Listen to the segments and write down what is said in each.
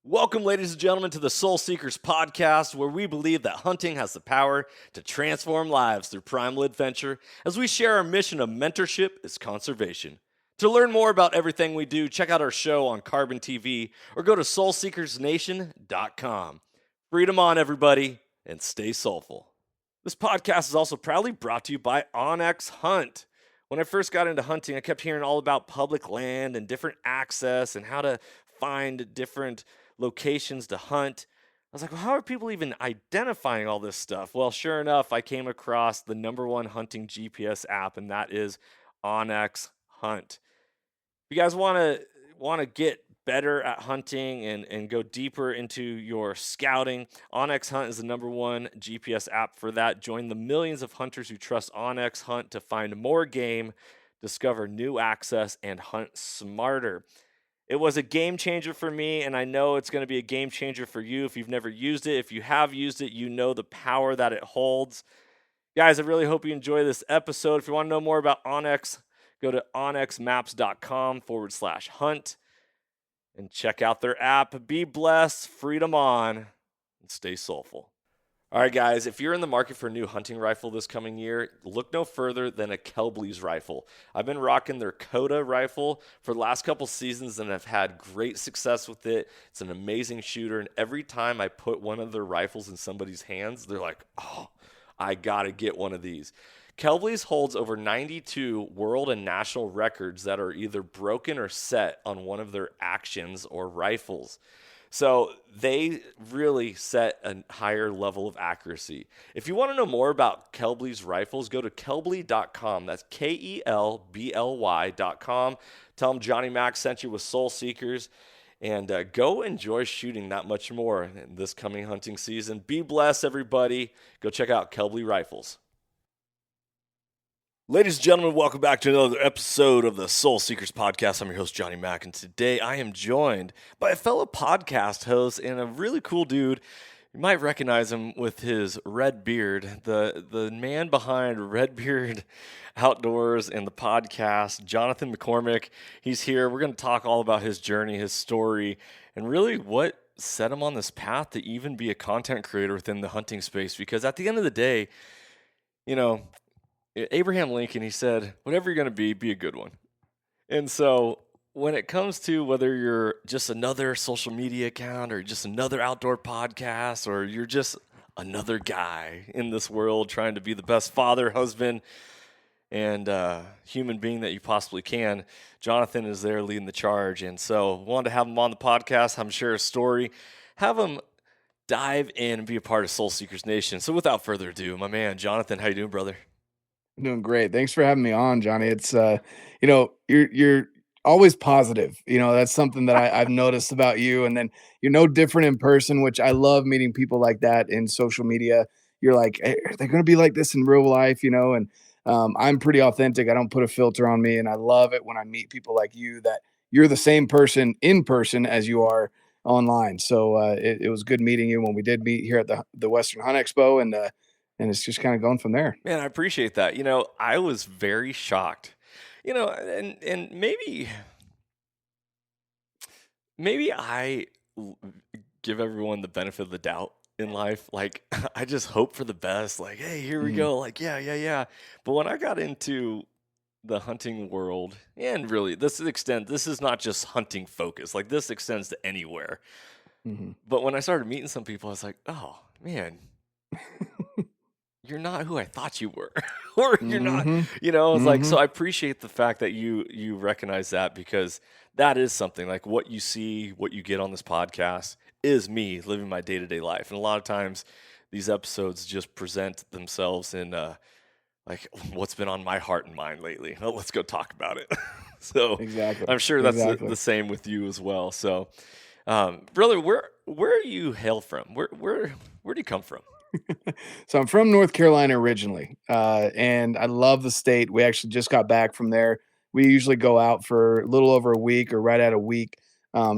Welcome, ladies and gentlemen, to the Soul Seekers Podcast, where we believe that hunting has the power to transform lives through primal adventure as we share our mission of mentorship is conservation. To learn more about everything we do, check out our show on Carbon TV or go to soulseekersnation.com. Freedom on, everybody, and stay soulful. This podcast is also proudly brought to you by Onyx Hunt. When I first got into hunting, I kept hearing all about public land and different access and how to find different locations to hunt. I was like, well, how are people even identifying all this stuff? Well, sure enough, I came across the number one hunting GPS app, and that is Onyx Hunt. If you guys want to get better at hunting and go deeper into your scouting, Onyx Hunt is the number one GPS app for that. Join the millions of hunters who trust Onyx Hunt to find more game, discover new access, and hunt smarter. It was a game changer for me, and I know it's going to be a game changer for you if you've never used it. If you have used it, you know the power that it holds. Guys, I really hope you enjoy this episode. If you want to know more about Onyx, go to onyxmaps.com/hunt and check out their app. Be blessed, freedom on, and stay soulful. All right, guys, if you're in the market for a new hunting rifle this coming year, look no further than a Kelbley's rifle. I've been rocking their Coda rifle for the last couple seasons, and I've had great success with it. It's an amazing shooter, and every time I put one of their rifles in somebody's hands, they're like, oh, I got to get one of these. Kelbley's holds over 92 world and national records that are either broken or set on one of their actions or rifles. So they really set a higher level of accuracy. If you want to know more about Kelbley's rifles, go to kelbley.com. That's KELBLY.com. Tell them Johnny Mack sent you with Soul Seekers, and go enjoy shooting that much more in this coming hunting season. Be blessed, everybody. Go check out Kelbley Rifles. Ladies and gentlemen, welcome back to another episode of the Soul Seekers Podcast. I'm your host, Johnny Mack, and today I am joined by a fellow podcast host and a really cool dude. You might recognize him with his red beard, the man behind Redbeard Outdoors and the podcast, Jonathan McCormick. He's here. We're going to talk all about his journey, his story, and really what set him on this path to even be a content creator within the hunting space. Because at the end of the day, you know, Abraham Lincoln, he said, whatever you're going to be a good one. And so when it comes to whether you're just another social media account or just another outdoor podcast or you're just another guy in this world trying to be the best father, husband, and human being that you possibly can, Jonathan is there leading the charge. And so wanted to have him on the podcast, have him share a story, have him dive in and be a part of Soul Seekers Nation. So without further ado, my man, Jonathan, how you doing, brother? Doing great. Thanks for having me on, Johnny. It's you're always positive. That's something that I've noticed about you. And then you're no different in person, which I love meeting people like that in social media. You're like, hey, are they going to be like this in real life? And I'm pretty authentic. I don't put a filter on me, and I love it when I meet people like you that you're the same person in person as you are online. So it was good meeting you when we did meet here at the Western Hunt Expo, and it's just kind of going from there. Man, I appreciate that. I was very shocked. And maybe I give everyone the benefit of the doubt in life. Like, I just hope for the best. Like, hey, here we go. Like, yeah. But when I got into the hunting world, and really, this is not just hunting focused. Like, this extends to anywhere. Mm-hmm. But when I started meeting some people, I was like, oh, man. You're not who I thought you were, or you're not, it's like, so I appreciate the fact that you recognize that, because that is something like what you see, what you get on this podcast is me living my day-to-day life. And a lot of times these episodes just present themselves in like what's been on my heart and mind lately. Oh, let's go talk about it. So exactly. I'm sure that's the same with you as well. So, brother, where are you hail from? Where do you come from? So I'm from North Carolina originally, and I love the state. We actually just got back from there. We usually go out for a little over a week or right at a week,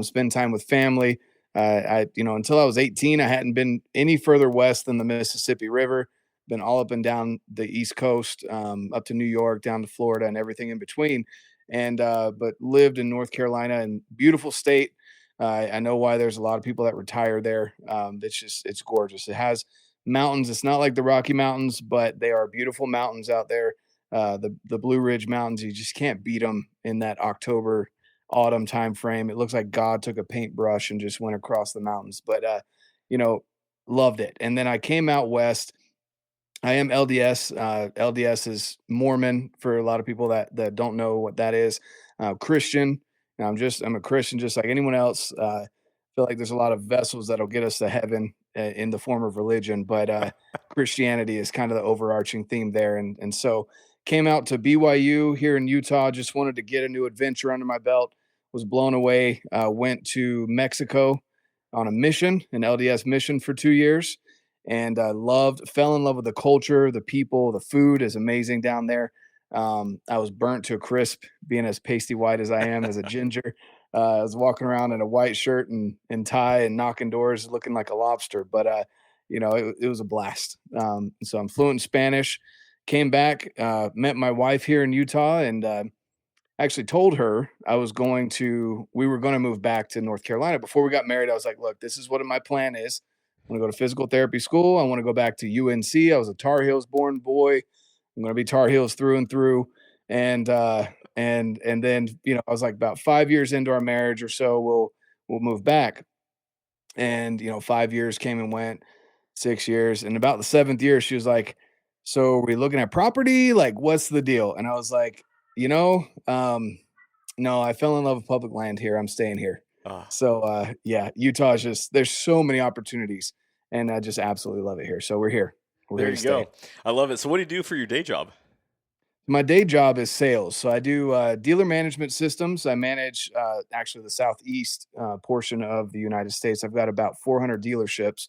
spend time with family. Until I was 18, I hadn't been any further west than the Mississippi River. Been all up and down the East Coast, up to New York, down to Florida, and everything in between. But lived in North Carolina, and beautiful state. I know why there's a lot of people that retire there. It's gorgeous. It has mountains. It's not like the Rocky Mountains, but they are beautiful mountains out there. The Blue Ridge Mountains, you just can't beat them in that October, autumn time frame. It looks like God took a paintbrush and just went across the mountains. But you know, loved it. And then I came out west. I am LDS. LDS is Mormon for a lot of people that don't know what that is. Christian. I'm a Christian just like anyone else. I feel like there's a lot of vessels that'll get us to heaven in the form of religion, but Christianity is kind of the overarching theme there. And so came out to BYU here in Utah. Just wanted to get a new adventure under my belt. Was blown away. Went to Mexico on a mission, an LDS mission for 2 years, and fell in love with the culture, the people, the food is amazing down there. I was burnt to a crisp, being as pasty white as I am as a ginger. I was walking around in a white shirt and tie and knocking doors, looking like a lobster. But it was a blast. So I'm fluent in Spanish. Came back, met my wife here in Utah, and actually told her we were going to move back to North Carolina. Before we got married, I was like, look, this is what my plan is. I want to go to physical therapy school. I want to go back to UNC. I was a Tar Heels born boy. I'm going to be Tar Heels through and through. And then, I was like about 5 years into our marriage or so, we'll move back. And, 5 years came and went, 6 years. And about the seventh year, she was like, so are we looking at property? Like, what's the deal? And I was like, no, I fell in love with public land here. I'm staying here. So, Utah is there's so many opportunities, and I just absolutely love it here. So we're here. There you go. I love it. So what do you do for your day job? My day job is sales. So I do dealer management systems. I manage actually the southeast portion of the United States. I've got about 400 dealerships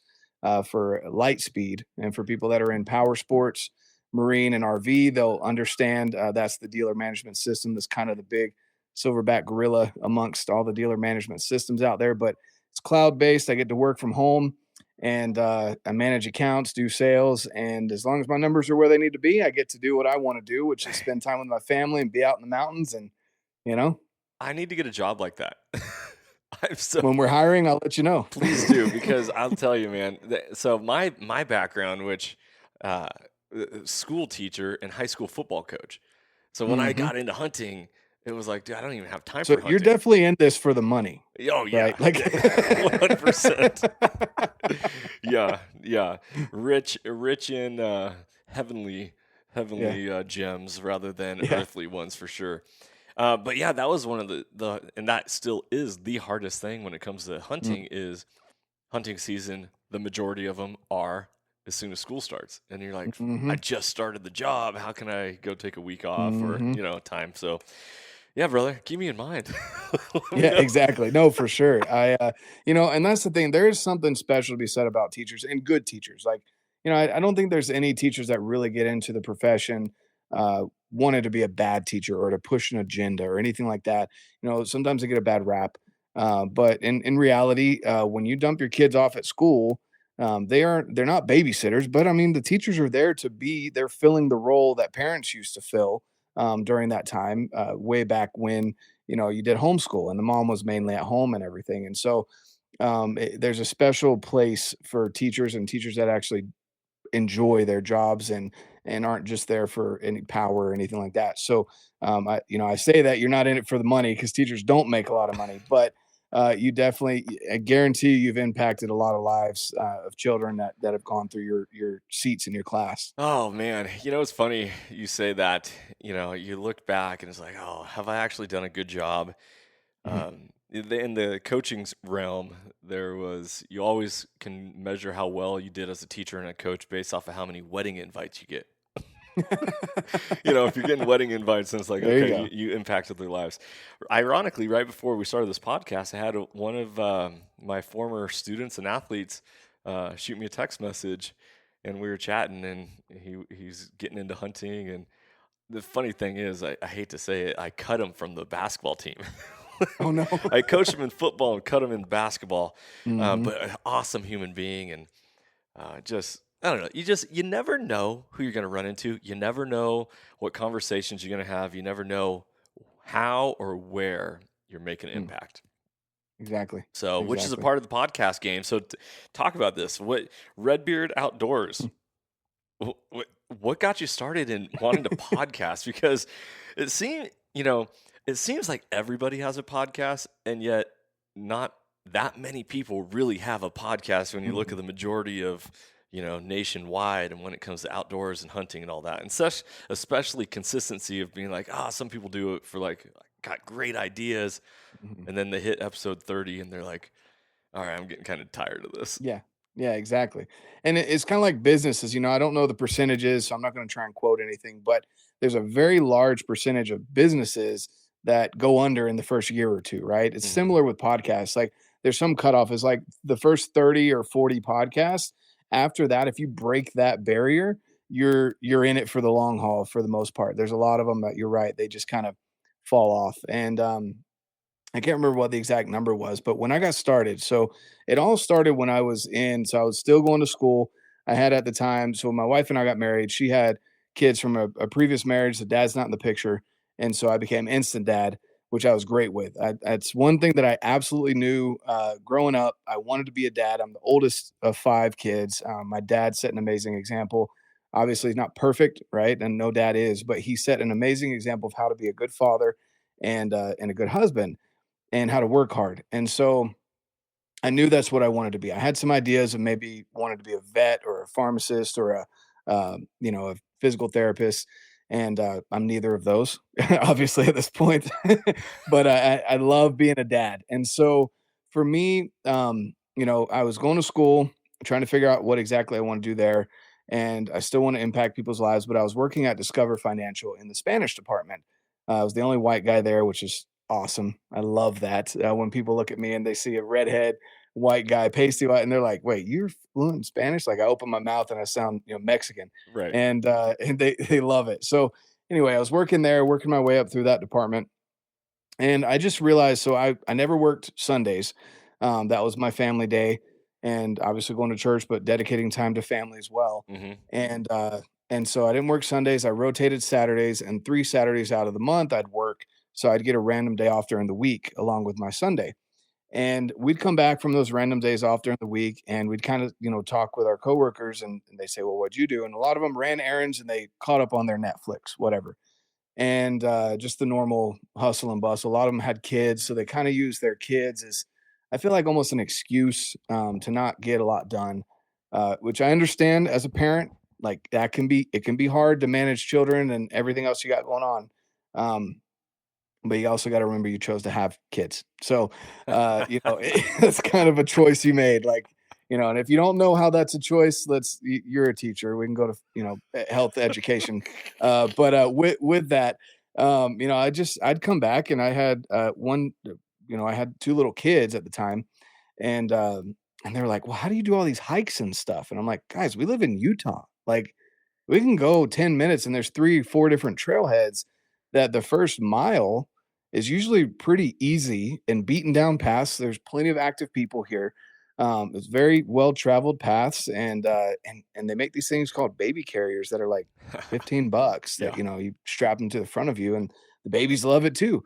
for light speed, and for people that are in power sports, marine, and RV, they'll understand that's the dealer management system. That's kind of the big silverback gorilla amongst all the dealer management systems out there. But it's cloud-based. I get to work from home, and I manage accounts, do sales, and as long as my numbers are where they need to be, I get to do what I want to do, which is spend time with my family and be out in the mountains. And I need to get a job like that. When we're hiring, I'll let you know. Please do, because I'll tell you, man. So my background, which school teacher and high school football coach. So when I got into hunting, it was like, dude, I don't even have time for hunting. So you're definitely in this for the money. Oh yeah, right? Like 100%. Yeah. Rich in heavenly gems rather than earthly ones, for sure. But yeah, that was one of the and that still is the hardest thing when it comes to hunting is hunting season. The majority of them are as soon as school starts, and you're like, I just started the job. How can I go take a week off or time? So. Yeah, brother, keep me in mind. Exactly. No, for sure. And that's the thing. There is something special to be said about teachers and good teachers. Like, I don't think there's any teachers that really get into the profession wanted to be a bad teacher or to push an agenda or anything like that. Sometimes they get a bad rap. But in reality, when you dump your kids off at school, they're not babysitters, but I mean, the teachers are there they're filling the role that parents used to fill during that time, way back when, you did homeschool and the mom was mainly at home and everything. And so there's a special place for teachers and teachers that actually enjoy their jobs and aren't just there for any power or anything like that. So I say that you're not in it for the money, because teachers don't make a lot of money, but you definitely, I guarantee you've impacted a lot of lives of children that have gone through your seats in your class. Oh man, it's funny you say that. You look back and it's like, oh, have I actually done a good job? In the coaching realm, you always can measure how well you did as a teacher and a coach based off of how many wedding invites you get. If you're getting wedding invites, then it's like, okay, you impacted their lives. Ironically, right before we started this podcast, I had one of my former students and athletes shoot me a text message, and we were chatting, and he's getting into hunting. And the funny thing is, I hate to say it, I cut him from the basketball team. Oh no! I coached him in football and cut him in basketball, but an awesome human being, and I don't know. You never know who you're going to run into. You never know what conversations you're going to have. You never know how or where you're making an impact. Exactly. So, which is a Exactly. part of the podcast game. So, talk about this. What Redbeard Outdoors? What got you started in wanting to podcast? Because it seemed, it seems like everybody has a podcast, and yet not that many people really have a podcast when you look at the majority of, nationwide, and when it comes to outdoors and hunting and all that. And such, especially consistency of being like, some people do it for like, got great ideas, and then they hit episode 30 and they're like, all right, I'm getting kind of tired of this. Yeah. Yeah, exactly. And it's kind of like businesses, I don't know the percentages, so I'm not going to try and quote anything, but there's a very large percentage of businesses that go under in the first year or two, right? It's Mhm. similar with podcasts. Like there's some cutoff is like the first 30 or 40 podcasts. After that, if you break that barrier, you're in it for the long haul for the most part. There's a lot of them that you're right, they just kind of fall off. And I can't remember what the exact number was, but when I got started, so it all started when so I was still going to school. I had at the time, so when my wife and I got married, she had kids from a previous marriage. The dad's not in the picture. And so I became instant dad, which I was great with. That's one thing that I absolutely knew growing up. I wanted to be a dad. I'm the oldest of 5 kids. My dad set an amazing example. Obviously, he's not perfect, right? And no dad is, but he set an amazing example of how to be a good father and a good husband and how to work hard. And so I knew that's what I wanted to be. I had some ideas of maybe wanted to be a vet or a pharmacist or a physical therapist. And I'm neither of those, obviously, at this point. But I love being a dad. And so for me, I was going to school, trying to figure out what exactly I want to do there. And I still want to impact people's lives. But I was working at Discover Financial in the Spanish department. I was the only white guy there, which is awesome. I love that. When people look at me and they see a redhead white guy, pasty white, and they're like, "Wait, you're fluent in Spanish?" Like I open my mouth and I sound, Mexican, Right. and they love it. So anyway, I was working there, working my way up through that department, and I just realized. So I never worked Sundays. That was my family day, and obviously going to church, but dedicating time to family as well. Hmm. And so I didn't work Sundays. I rotated Saturdays, and 3 Saturdays out of the month I'd work. So I'd get a random day off during the week along with my Sunday. And we'd come back from those random days off during the week and we'd kind of, talk with our coworkers and they say, well, what'd you do? And a lot of them ran errands and they caught up on their Netflix, whatever. And just the normal hustle and bustle. A lot of them had kids. So they kind of use their kids as, I feel like almost an excuse to not get a lot done, which I understand as a parent. Like it can be hard to manage children and everything else you got going on. Um, but you also got to remember you chose to have kids. So, it's kind of a choice you made. Like, and if you don't know how that's a choice, you're a teacher. We can go to, health education. But with that, I'd come back and I had I had 2 little kids at the time. And they were like, well, how do you do all these hikes and stuff? And I'm like, guys, we live in Utah. Like, we can go 10 minutes and there's 3, 4 different trailheads that the first mile is usually pretty easy and beaten down paths. There's plenty of active people here. It's very well traveled paths, and they make these things called baby carriers that are like $15 that Yeah. you strap them to the front of you, and the babies love it too.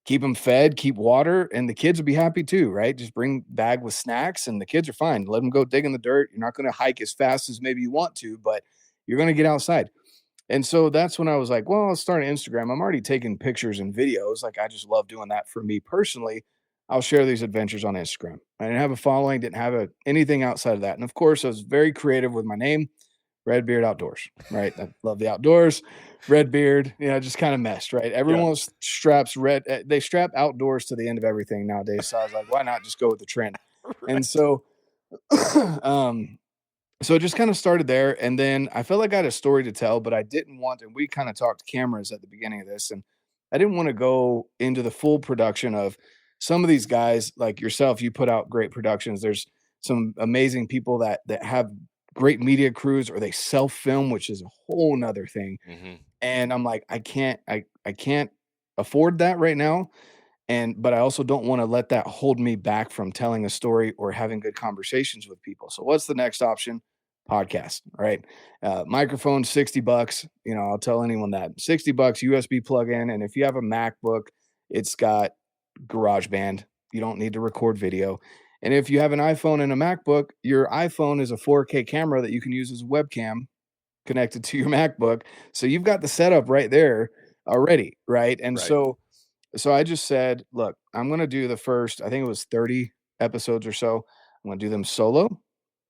Keep them fed, keep water, and the kids will be happy too, right? Just bring bag with snacks, and the kids are fine. Let them go dig in the dirt. You're not going to hike as fast as maybe you want to, but you're going to get outside. And so that's when I was like, well, I'll start an Instagram. I'm already taking pictures and videos. Like I just love doing that for me personally. I'll share these adventures on Instagram. I didn't have a following, didn't have anything outside of that. And of course, I was very creative with my name, Redbeard Outdoors, right? I love the outdoors. Redbeard, just kind of messed, right? Yeah. Everyone they strap outdoors to the end of everything nowadays. So I was like, why not just go with the trend? And Right. so, um, so it just kind of started there. And then I felt like I had a story to tell, but I didn't want, and we kind of talked cameras at the beginning of this, and I didn't want to go into the full production of some of these guys like yourself. You put out great productions. There's some amazing people that have great media crews or they self film, which is a whole nother thing. Hmm. And I'm like, I can't afford that right now. But I also don't want to let that hold me back from telling a story or having good conversations with people. So what's the next option? Podcast, right? Microphone, $60. I'll tell anyone that $60 USB plug in. And if you have a MacBook, it's got GarageBand. You don't need to record video. And if you have an iPhone and a MacBook, your iPhone is a 4K camera that you can use as a webcam connected to your MacBook. So you've got the setup right there already, right? And Right. so I just said, look, I'm going to do the first, I think it was 30 episodes or so. I'm going to do them solo,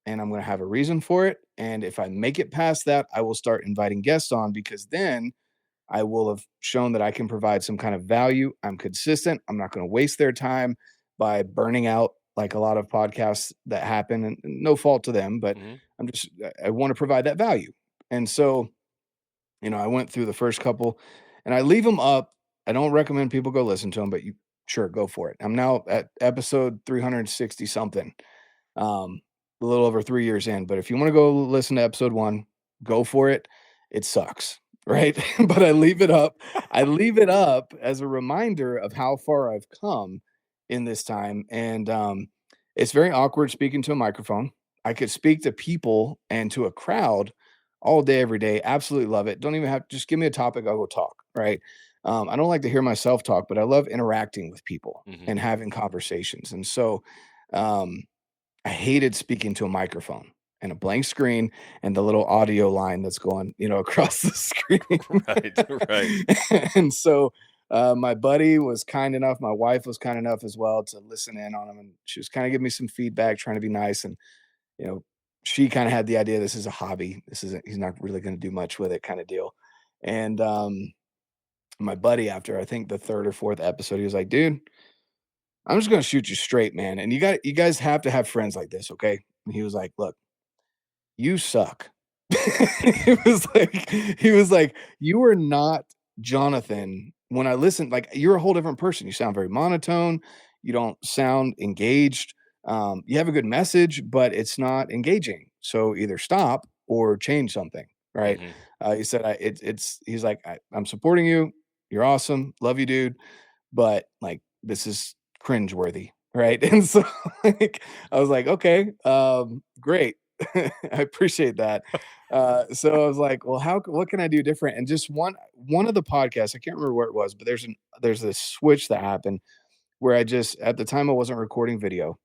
and I'm going to have a reason for it. And if I make it past that, I will start inviting guests on, because then I will have shown that I can provide some kind of value. I'm consistent. I'm not going to waste their time by burning out like a lot of podcasts that happen, and no fault to them, but Mhm. I want to provide that value. And so, I went through the first couple, and I leave them up. I don't recommend people go listen to them, but sure, go for it. I'm now at episode 360 something, a little over 3 years in. But if you want to go listen to episode one, go for it. It sucks, right? But I leave it up. I leave it up as a reminder of how far I've come in this time. And it's very awkward speaking to a microphone. I could speak to people and to a crowd all day, every day. Absolutely love it. Don't even have, just give me a topic, I'll go talk, right? I don't like to hear myself talk, but I love interacting with people Mhm. and having conversations. And so um, I hated speaking to a microphone and a blank screen and the little audio line that's going, across the screen. Right. Right. And so my buddy was kind enough, my wife was kind enough as well to listen in on him. And she was kind of giving me some feedback, trying to be nice. And, you know, she kind of had the idea, this is a hobby. He's not really going to do much with it, kind of deal. And my buddy, after I think the third or fourth episode, he was like, dude, I'm just gonna shoot you straight, man. And you guys have to have friends like this, okay? And he was like, look, you suck. He was like, you are not Jonathan. When I listen, like, you're a whole different person. You sound very monotone. You don't sound engaged. You have a good message, but it's not engaging. So either stop or change something, right? Mhm. He said, he's like, I'm supporting you. You're awesome. Love you, dude. But like, this is cringeworthy, right? And so like, I was like, okay, great. I appreciate that. So I was like, well, what can I do different? And just one of the podcasts, I can't remember where it was, but there's this switch that happened where at the time I wasn't recording video,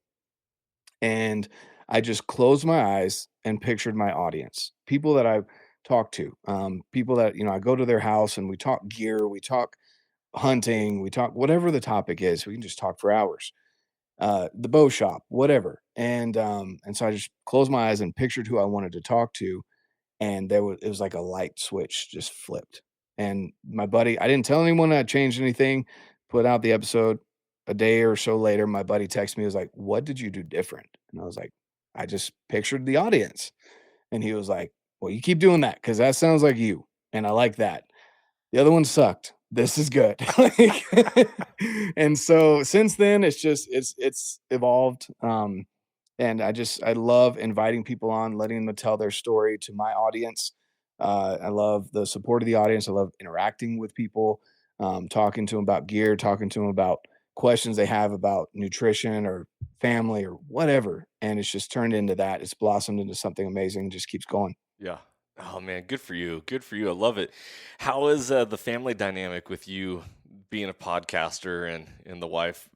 and I just closed my eyes and pictured my audience, people that I talk to, people that, I go to their house and we talk gear, we talk hunting, we talk whatever the topic is. We can just talk for hours. The bow shop, whatever. And so I just closed my eyes and pictured who I wanted to talk to, and it was like a light switch just flipped. And my buddy, I didn't tell anyone I changed anything, put out the episode. A day or so later, my buddy texted me, he was like, what did you do different? And I was like, I just pictured the audience. And he was like, well, you keep doing that because that sounds like you. And I like that. The other one sucked. This is good. Like, and so since then, it's evolved. And I love inviting people on, letting them tell their story to my audience. I love the support of the audience. I love interacting with people, talking to them about gear, talking to them about questions they have about nutrition or family or whatever. And it's just turned into that. It's blossomed into something amazing. Just keeps going. Yeah. Oh man, good for you. Good for you. I love it. How is the family dynamic with you being a podcaster and the wife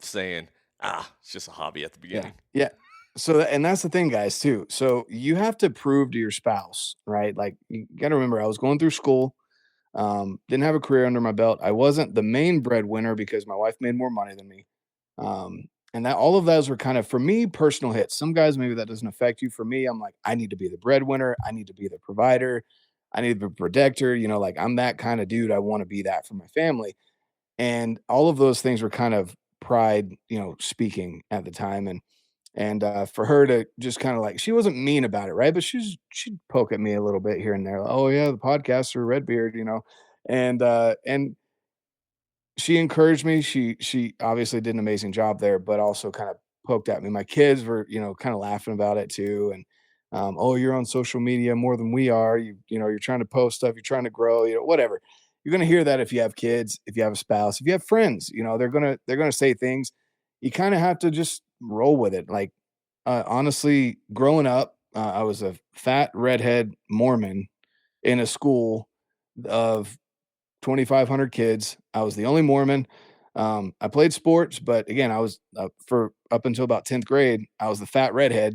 saying, it's just a hobby at the Yeah. beginning? Yeah. So, and that's the thing, guys, too. So you have to prove to your spouse, right? Like, you got to remember, I was going through school, didn't have a career under my belt. I wasn't the main breadwinner because my wife made more money than me. And that all of those were kind of, for me, personal hits. Some guys, maybe that doesn't affect you. For me, I'm like, I need to be the breadwinner. I need to be the provider. I need to be the protector. Like, I'm that kind of dude. I want to be that for my family. And all of those things were kind of pride, speaking at the time. And for her to just kind of like, she wasn't mean about it, right? But she'd poke at me a little bit here and there. Like, oh yeah, the podcaster Redbeard. And she encouraged me. She obviously did an amazing job there, but also kind of poked at me. My kids were, kind of laughing about it too. And oh, you're on social media more than we are. You're trying to post stuff, you're trying to grow, whatever. You're gonna hear that if you have kids, if you have a spouse, if you have friends, they're gonna say things. You kind of have to just roll with it. Like, honestly, growing up, I was a fat redhead Mormon in a school of 2,500 kids. I was the only Mormon. I played sports, but again, I was for up until about 10th grade, I was the fat redhead.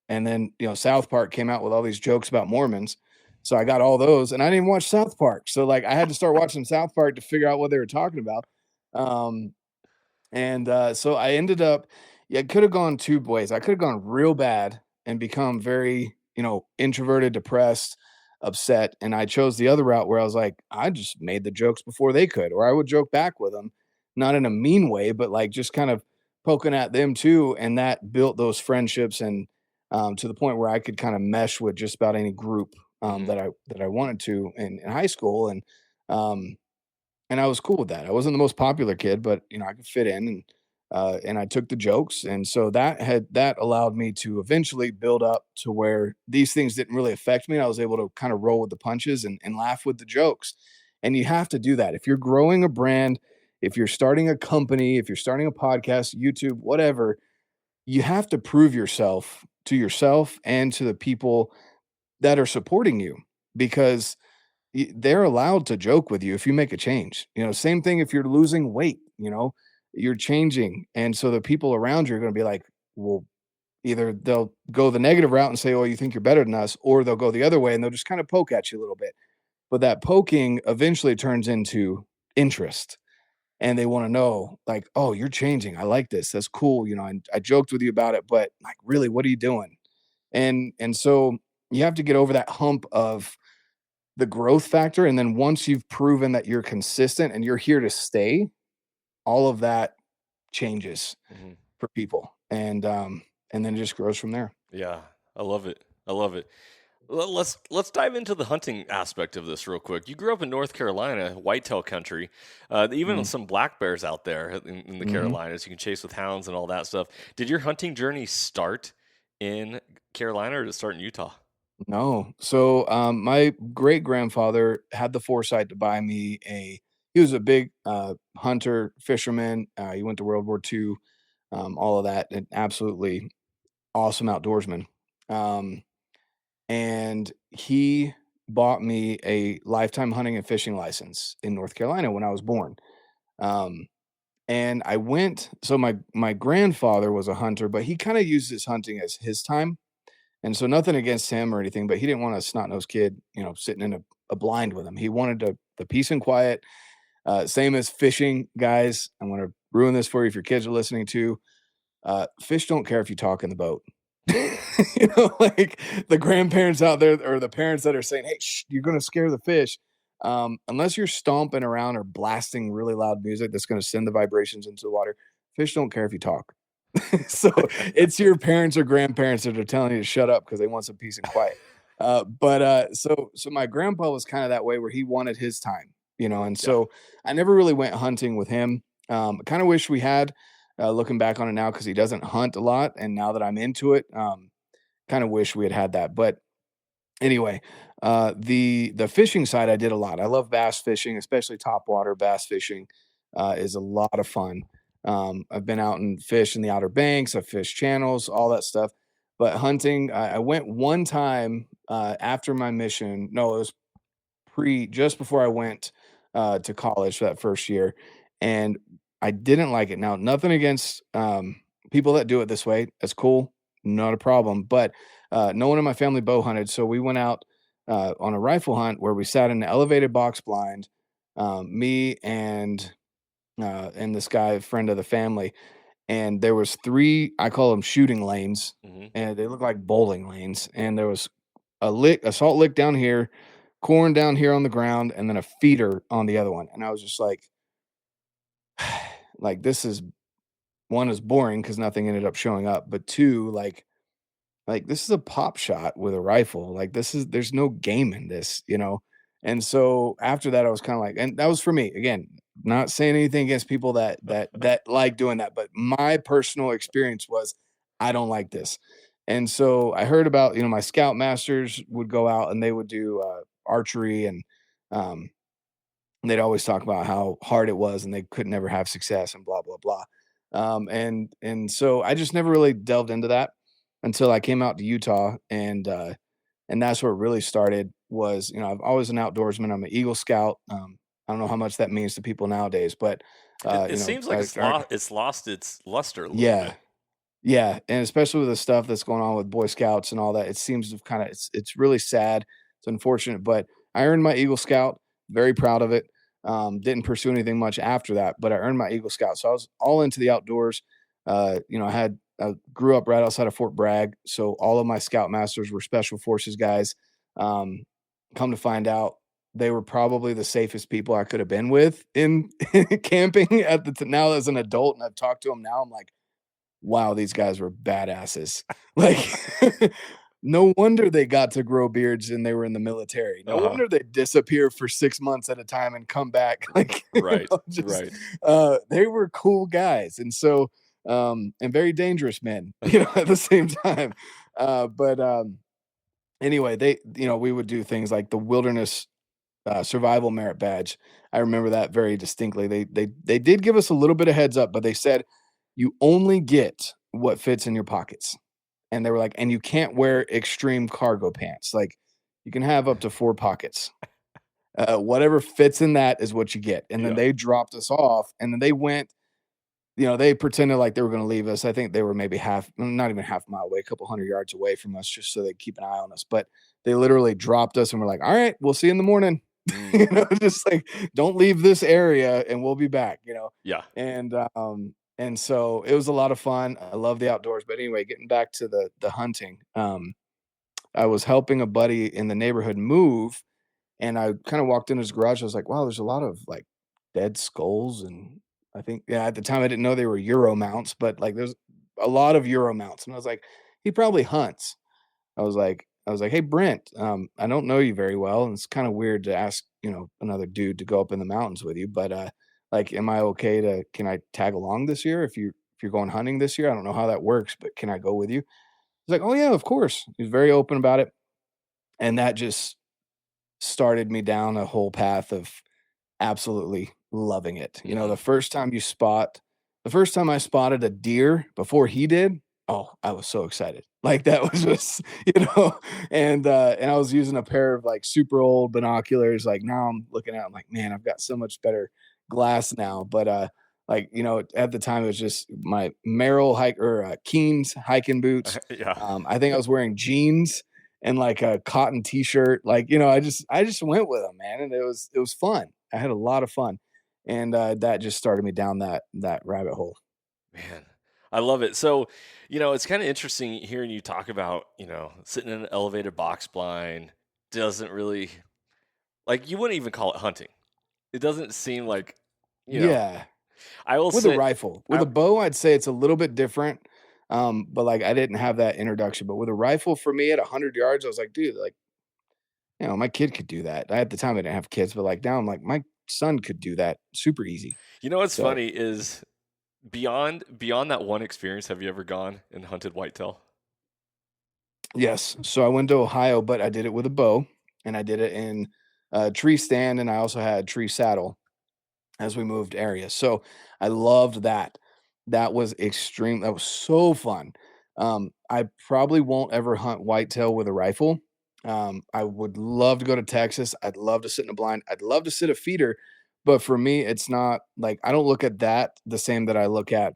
And then, South Park came out with all these jokes about Mormons. So I got all those, and I didn't watch South Park. So like I had to start watching South Park to figure out what they were talking about. Um, and so I ended up, yeah, it could have gone two ways. I could have gone real bad and become very, introverted, depressed, upset. And I chose the other route where I was like, I just made the jokes before they could, or I would joke back with them, not in a mean way, but like just kind of poking at them too. And that built those friendships and to the point where I could kind of mesh with just about any group Hmm. that I wanted to in high school. Um, and I was cool with that. I wasn't the most popular kid, but I could fit in and I took the jokes. And so that allowed me to eventually build up to where these things didn't really affect me. I was able to kind of roll with the punches and laugh with the jokes. And you have to do that. If you're growing a brand, if you're starting a company, if you're starting a podcast, YouTube, whatever, you have to prove yourself to yourself and to the people that are supporting you because they're allowed to joke with you if you make a change. Same thing if you're losing weight, you're changing. And so the people around you are going to be like, well, either they'll go the negative route and say, oh, you think you're better than us, or they'll go the other way and they'll just kind of poke at you a little bit. But that poking eventually turns into interest. And they want to know, like, oh, you're changing. I like this. That's cool. I joked with you about it, but like, really, what are you doing? And so you have to get over that hump of the growth factor, and then once you've proven that you're consistent and you're here to stay, all of that changes Hmm. for people, and then it just grows from there. Yeah, I love it. I love it. Let's dive into the hunting aspect of this real quick. You grew up in North Carolina, whitetail country. Even Mm, some black bears out there in the mhm. Carolinas. You can chase with hounds and all that stuff. Did your hunting journey start in Carolina or did it start in Utah? No. So, my great-grandfather had the foresight to buy me he was a big, hunter, fisherman, he went to World War II, all of that, and absolutely awesome outdoorsman. Um and he bought me a lifetime hunting and fishing license in North Carolina when I was born. Um, and I went. So my grandfather was a hunter, but he kind of used his hunting as his time. And so nothing against him or anything, but he didn't want a snot nosed kid, sitting in a blind with him. He wanted the peace and quiet. Same as fishing, guys. I'm going to ruin this for you if your kids are listening to. Fish don't care if you talk in the boat. Like the grandparents out there or the parents that are saying, "Hey, shh, you're going to scare the fish." Unless you're stomping around or blasting really loud music that's going to send the vibrations into the water, fish don't care if you talk. So it's your parents or grandparents that are telling you to shut up because they want some peace and quiet. So my grandpa was kind of that way where he wanted his time, and Yeah. so I never really went hunting with him. I kind of wish we had, looking back on it now, because he doesn't hunt a lot, and now that I'm into it, kind of wish we had had that. But anyway, the fishing side I did a lot. I love bass fishing, especially topwater bass fishing, is a lot of fun. I've been out and fished in the Outer Banks. I've fished channels, all that stuff. But hunting, I went one time after my mission. No, it was just before I went to college for that first year, and I didn't like it. Now, nothing against people that do it this way. That's cool, not a problem. But no one in my family bow hunted, so we went out on a rifle hunt where we sat in an elevated box blind. Me and this guy, a friend of the family, and there was three. I call them shooting lanes, Hmm. and they look like bowling lanes. And there was a salt lick down here, corn down here on the ground, and then a feeder on the other one. And I was just like this is one is boring because nothing ended up showing up, but two, like this is a pop shot with a rifle. Like there's no game in this. And so after that, I was kind of like, and that was for me again. Not saying anything against people that like doing that, but my personal experience was I don't like this. And so I heard about my scout masters would go out and they would do archery um, they'd always talk about how hard it was and they could never have success and blah blah blah. And so I just never really delved into that until I came out to Utah and that's where it really started was, I've always an outdoorsman. I'm an Eagle Scout. I don't know how much that means to people nowadays, but It seems like it's lost its luster a little yeah. bit. Yeah, and especially with the stuff that's going on with Boy Scouts and all that, it seems to kind of it's really sad. It's unfortunate, but I earned my Eagle Scout. Very proud of it. Didn't pursue anything much after that, but I earned my Eagle Scout. So I was all into the outdoors. I grew up right outside of Fort Bragg, so all of my Scoutmasters were Special Forces guys. Come to find out, they were probably the safest people I could have been with in camping at now as an adult, and I've talked to them now. I'm like, wow, these guys were badasses. Like, no wonder they got to grow beards and they were in the military. No wonder they disappear for 6 months at a time and come back. Like, right, they were cool guys. And so, and very dangerous men, at the same time. Anyway, we would do things like the Wilderness Survival Merit Badge. I remember that very distinctly. They did give us a little bit of heads up, but they said, you only get what fits in your pockets. And they were like, and you can't wear extreme cargo pants. Like, you can have up to 4 pockets. Whatever fits in that is what you get. And then they dropped us off, and then they went, they pretended like they were going to leave us. I think they were maybe not even half a mile away, a couple 100 yards away from us, just so they'd keep an eye on us. But they literally dropped us and were like, all right, we'll see you in the morning. Just like, don't leave this area and we'll be back, Yeah. And so it was a lot of fun. I love the outdoors. But anyway, getting back to the hunting, I was helping a buddy in the neighborhood move, and I kind of walked in his garage. I was like, wow, there's a lot of like dead skulls. And I think, at the time I didn't know they were Euro mounts, but like there's a lot of Euro mounts. And I was like, he probably hunts. I was like, hey, Brent, I don't know you very well. And it's kind of weird to ask, another dude to go up in the mountains with you, but, like, am I okay can I tag along this year? If you're going hunting this year, I don't know how that works, but can I go with you? He's like, oh yeah, of course. He was very open about it. And that just started me down a whole path of absolutely loving it. The first time I spotted a deer before he did, oh, I was so excited. Like, that was just, and I was using a pair of like super old binoculars. Like, now I'm looking at, I'm like, man, I've got so much better glass now. But at the time it was just my Merrill Keen's hiking boots. I think I was wearing jeans and like a cotton t-shirt. Like, I just went with them, man. And it was fun. I had a lot of fun. And that just started me down that rabbit hole. Man, I love it. So, it's kind of interesting hearing you talk about, sitting in an elevated box blind doesn't really, like, you wouldn't even call it hunting. It doesn't seem like, I will say with a rifle. With a bow, I'd say it's a little bit different. But like, I didn't have that introduction. But with a rifle, for me, at 100 yards, I was like, dude, like, my kid could do that. At the time, I didn't have kids, but like now, I'm like, my son could do that super easy. What's funny is beyond that one experience, have you ever gone and hunted whitetail? Yes. So I went to Ohio, but I did it with a bow, and I did it in a tree stand, and I also had tree saddle as we moved areas. So I loved that. That was extreme. That was so fun. I probably won't ever hunt whitetail with a rifle. I would love to go to Texas. I'd love to sit in a blind. I'd love to sit a feeder, but for me, it's not like, I don't look at that the same that I look at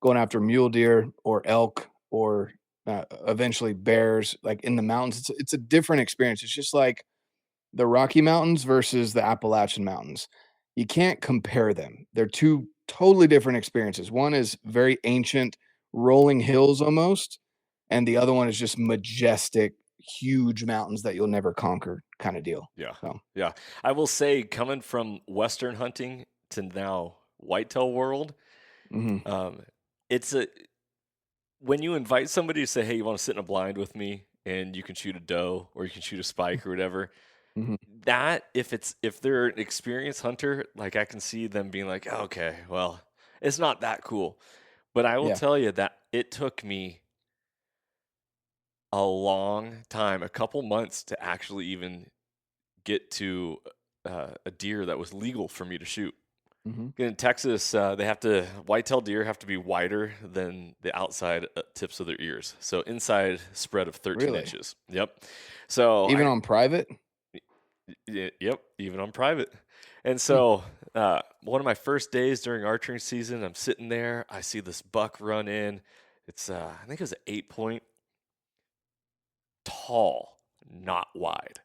going after mule deer or elk or eventually bears, like in the mountains. It's a different experience. It's just like the Rocky Mountains versus the Appalachian Mountains. You can't compare them. They're two totally different experiences. One is very ancient, rolling hills almost, and the other one is just majestic, huge mountains that you'll never conquer kind of deal. Yeah. So. Yeah. I will say, coming from Western hunting to now whitetail world, when you invite somebody to say, hey, you want to sit in a blind with me and you can shoot a doe or you can shoot a spike or whatever, that if they're an experienced hunter, like, I can see them being like, oh, okay, well, it's not that cool. But I will tell you that it took me a long time, a couple months, to actually even get to a deer that was legal for me to shoot. In Texas, whitetail deer have to be wider than the outside tips of their ears. So inside spread of 13 inches. Yep. So even on private? Yep, even on private. And so one of my first days during archery season, I'm sitting there. I see this buck run in. It's I think it was an 8-point, tall, not wide.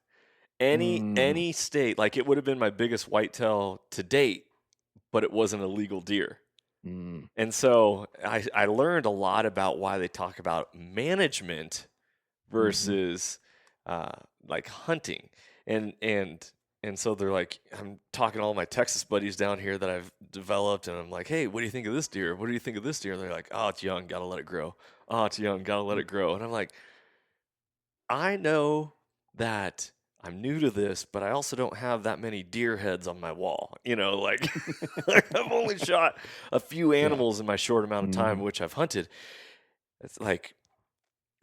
Any state, like it would have been my biggest whitetail to date, but it wasn't a legal deer. And so I learned a lot about why they talk about management versus like hunting. And so they're like, I'm talking to all my Texas buddies down here that I've developed, and I'm like, hey, what do you think of this deer? What do you think of this deer? And they're like, oh, it's young, gotta let it grow. Oh, it's young, gotta let it grow. And I'm like, I know that I'm new to this, but I also don't have that many deer heads on my wall. Like, like I've only shot a few animals in my short amount of time, which I've hunted. It's like,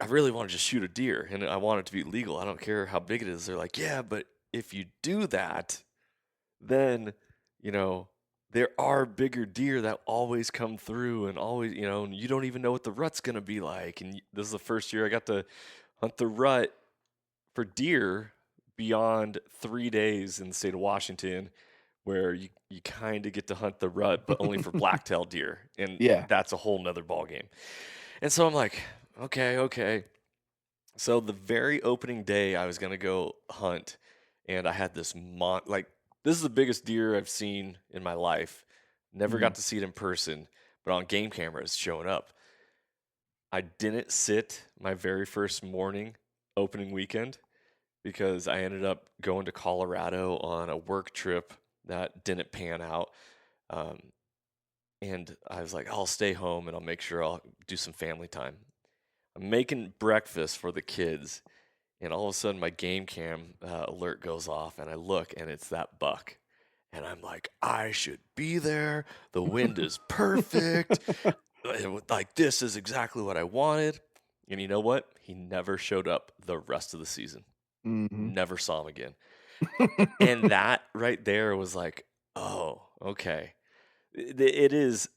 I really want to just shoot a deer, and I want it to be legal. I don't care how big it is. They're like, yeah, but if you do that, then, there are bigger deer that always come through and always, and you don't even know what the rut's going to be like. And this is the first year I got to hunt the rut for deer beyond 3 days in the state of Washington, where you kind of get to hunt the rut, but only for blacktail deer. And that's a whole nother ballgame. And so I'm like, okay. So the very opening day I was going to go hunt, and I had this this is the biggest deer I've seen in my life. Never got to see it in person, but on game cameras showing up. I didn't sit my very first morning opening weekend because I ended up going to Colorado on a work trip that didn't pan out. And I was like, I'll stay home and I'll make sure I'll do some family time. I'm making breakfast for the kids, and all of a sudden my game cam alert goes off, and I look, and it's that buck. And I'm like, I should be there. The wind is perfect. Like, this is exactly what I wanted. And you know what? He never showed up the rest of the season. Never saw him again. And that right there was like, oh, okay. It is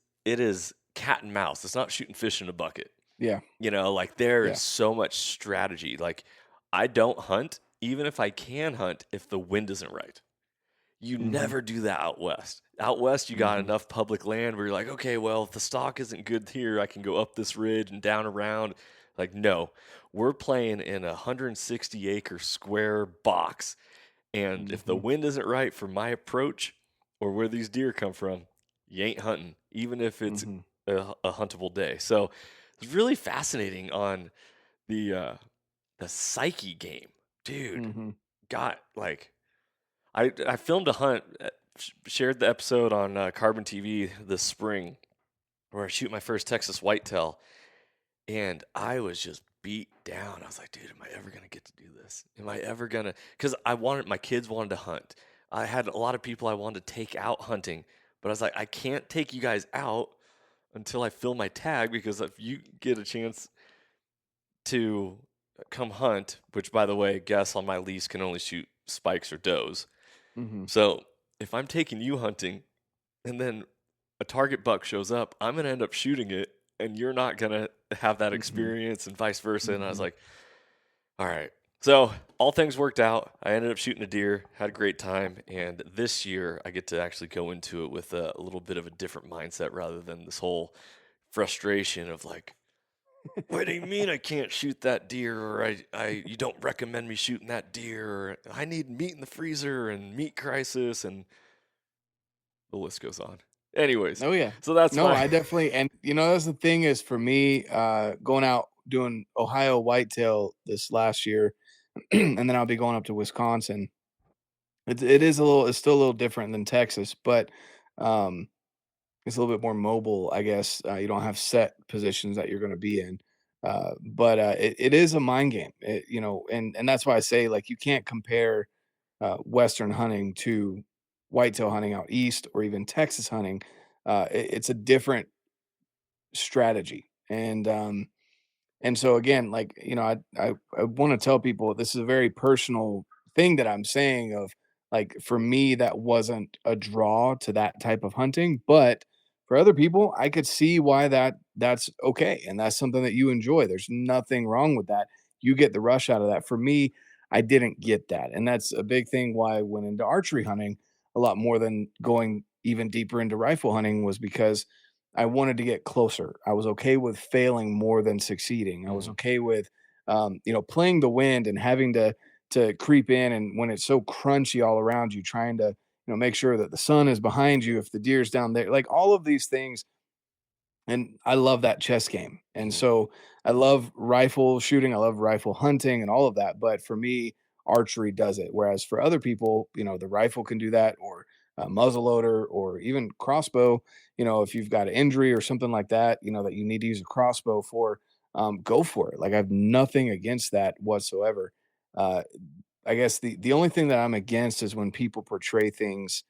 cat and mouse. It's not shooting fish in a bucket. Yeah. Like there is so much strategy. Like, I don't hunt, even if I can hunt, if the wind isn't right. You never do that out west. Out west, you got enough public land where you're like, okay, well, if the stock isn't good here, I can go up this ridge and down around. Like, no, we're playing in a 160-acre square box. And if the wind isn't right for my approach or where these deer come from, you ain't hunting, even if it's a huntable day. So it's really fascinating on the psyche game. Dude, got like... I filmed a hunt, shared the episode on Carbon TV this spring, where I shoot my first Texas whitetail, and I was just beat down. I was like, dude, am I ever going to get to do this? Am I ever going to? Because my kids wanted to hunt. I had a lot of people I wanted to take out hunting, but I was like, I can't take you guys out until I fill my tag, because if you get a chance to come hunt, which, by the way, guests on my lease can only shoot spikes or does. So if I'm taking you hunting and then a target buck shows up, I'm going to end up shooting it, and you're not going to have that experience, and vice versa. And I was like, all right. So all things worked out. I ended up shooting a deer, had a great time. And this year I get to actually go into it with a little bit of a different mindset, rather than this whole frustration of like, what do you mean I can't shoot that deer? Or you don't recommend me shooting that deer? Or I need meat in the freezer and meat crisis, and the list goes on. Anyways. Oh yeah. So that's I definitely, and that's the thing is, for me, going out doing Ohio whitetail this last year, and then I'll be going up to Wisconsin. It's still a little different than Texas, but it's a little bit more mobile, I guess. You don't have set positions that you're going to be in. But it is a mind game, and that's why I say, like, you can't compare Western hunting to whitetail hunting out east, or even Texas hunting. It's a different strategy. And so again, like, I want to tell people, this is a very personal thing that I'm saying, of like, for me, that wasn't a draw to that type of hunting, but for other people, I could see why that's okay. And that's something that you enjoy. There's nothing wrong with that. You get the rush out of that. For me, I didn't get that. And that's a big thing why I went into archery hunting a lot more than going even deeper into rifle hunting was because I wanted to get closer. I was okay with failing more than succeeding. I was Mhm. okay with, playing the wind and having to creep in, and when it's so crunchy all around you, trying to make sure that the sun is behind you if the deer's down there, like all of these things. And I love that chess game. And Mhm. so I love rifle shooting, I love rifle hunting and all of that. But for me, archery does it. Whereas for other people, the rifle can do that, or a muzzleloader, or even crossbow. If you've got an injury or something like that, that you need to use a crossbow for, go for it. Like I have nothing against that whatsoever. Uh, I guess the only thing that I'm against is when people portray things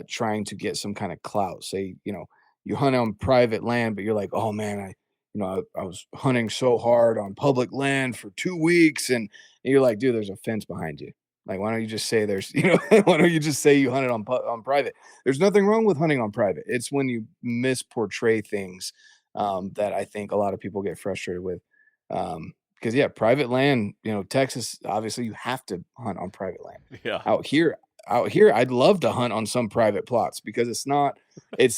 trying to get some kind of clout. Say, you hunt on private land, but you're like, oh man, I was hunting so hard on public land for 2 weeks, and you're like, dude, there's a fence behind you. Like, why don't you just say there's, why don't you just say you hunted on private? There's nothing wrong with hunting on private. It's when you misportray things that I think a lot of people get frustrated with. Because yeah, private land, Texas, obviously you have to hunt on private land. Yeah. Out here, I'd love to hunt on some private plots because it's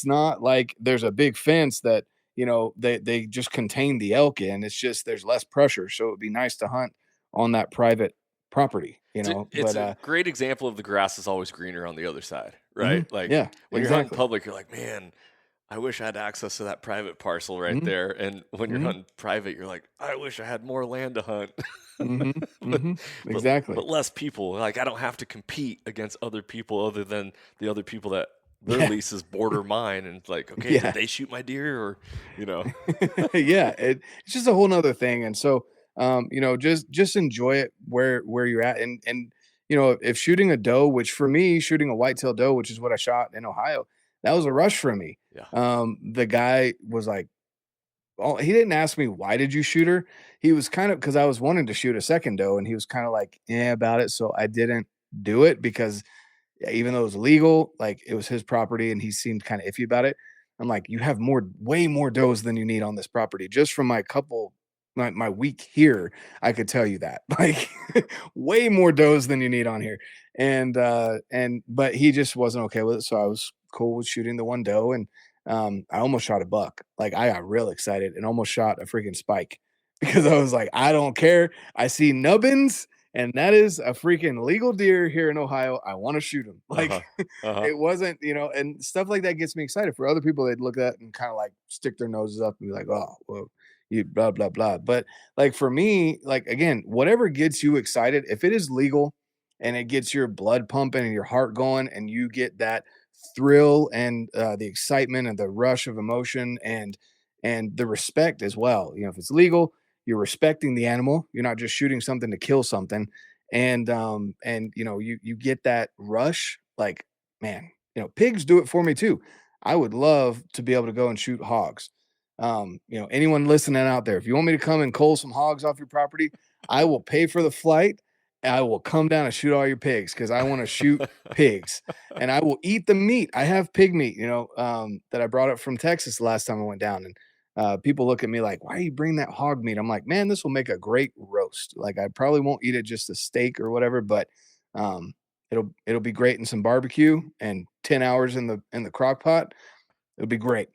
not like there's a big fence that they just contain the elk in. It's just there's less pressure, so it'd be nice to hunt on that private property. It's But a great example of the grass is always greener on the other side, mhm, right? Like yeah, when you're hunting exactly. public, you're like, man, I wish I had access to that private parcel right Hmm. there. And when you're Hmm. hunting private, you're like, I wish I had more land to hunt. Hmm. but, Hmm. but Exactly. but less people. Like I don't have to compete against other people other than the other people that their Yeah. leases border mine. And it's like, okay, did Yeah. they shoot my deer or you know? Yeah, it's just a whole nother thing. And so just enjoy it where you're at. And if shooting a doe, which for me, shooting a whitetail doe, which is what I shot in Ohio, that was a rush for me. Yeah. The guy was like, oh, he didn't ask me why did you shoot her. He was kind of, because I was wanting to shoot a second doe, and he was kind of like, yeah, about it. So I didn't do it because, yeah, even though it was legal, like it was his property and he seemed kind of iffy about it. I'm like, you have way more does than you need on this property. Just from my week here, I could tell you that. Like way more does than you need on here. But he just wasn't okay with it. So I was cool with shooting the one doe, and I almost shot a buck. Like I got real excited and almost shot a freaking spike because I was like, I don't care. I see nubbins, and that is a freaking legal deer here in Ohio. I want to shoot him. Like Uh-huh. Uh-huh. it wasn't, and stuff like that gets me excited. For other people, they'd look at it and kind of like stick their noses up and be like, oh, well, you blah, blah, blah. But like for me, like again, whatever gets you excited, if it is legal and it gets your blood pumping and your heart going, and you get that thrill and the excitement and the rush of emotion and the respect as well. If it's legal, you're respecting the animal. You're not just shooting something to kill something. And you get that rush. Like, man, pigs do it for me too. I would love to be able to go and shoot hogs. Anyone listening out there, if you want me to come and cull some hogs off your property, I will pay for the flight. I will come down and shoot all your pigs because I want to shoot pigs, and I will eat the meat. I have pig meat, that I brought up from Texas the last time I went down, and people look at me like, "Why are you bringing that hog meat?" I'm like, "Man, this will make a great roast. Like, I probably won't eat it just a steak or whatever, but um, it'll be great in some barbecue and 10 hours in the crock pot. It'll be great,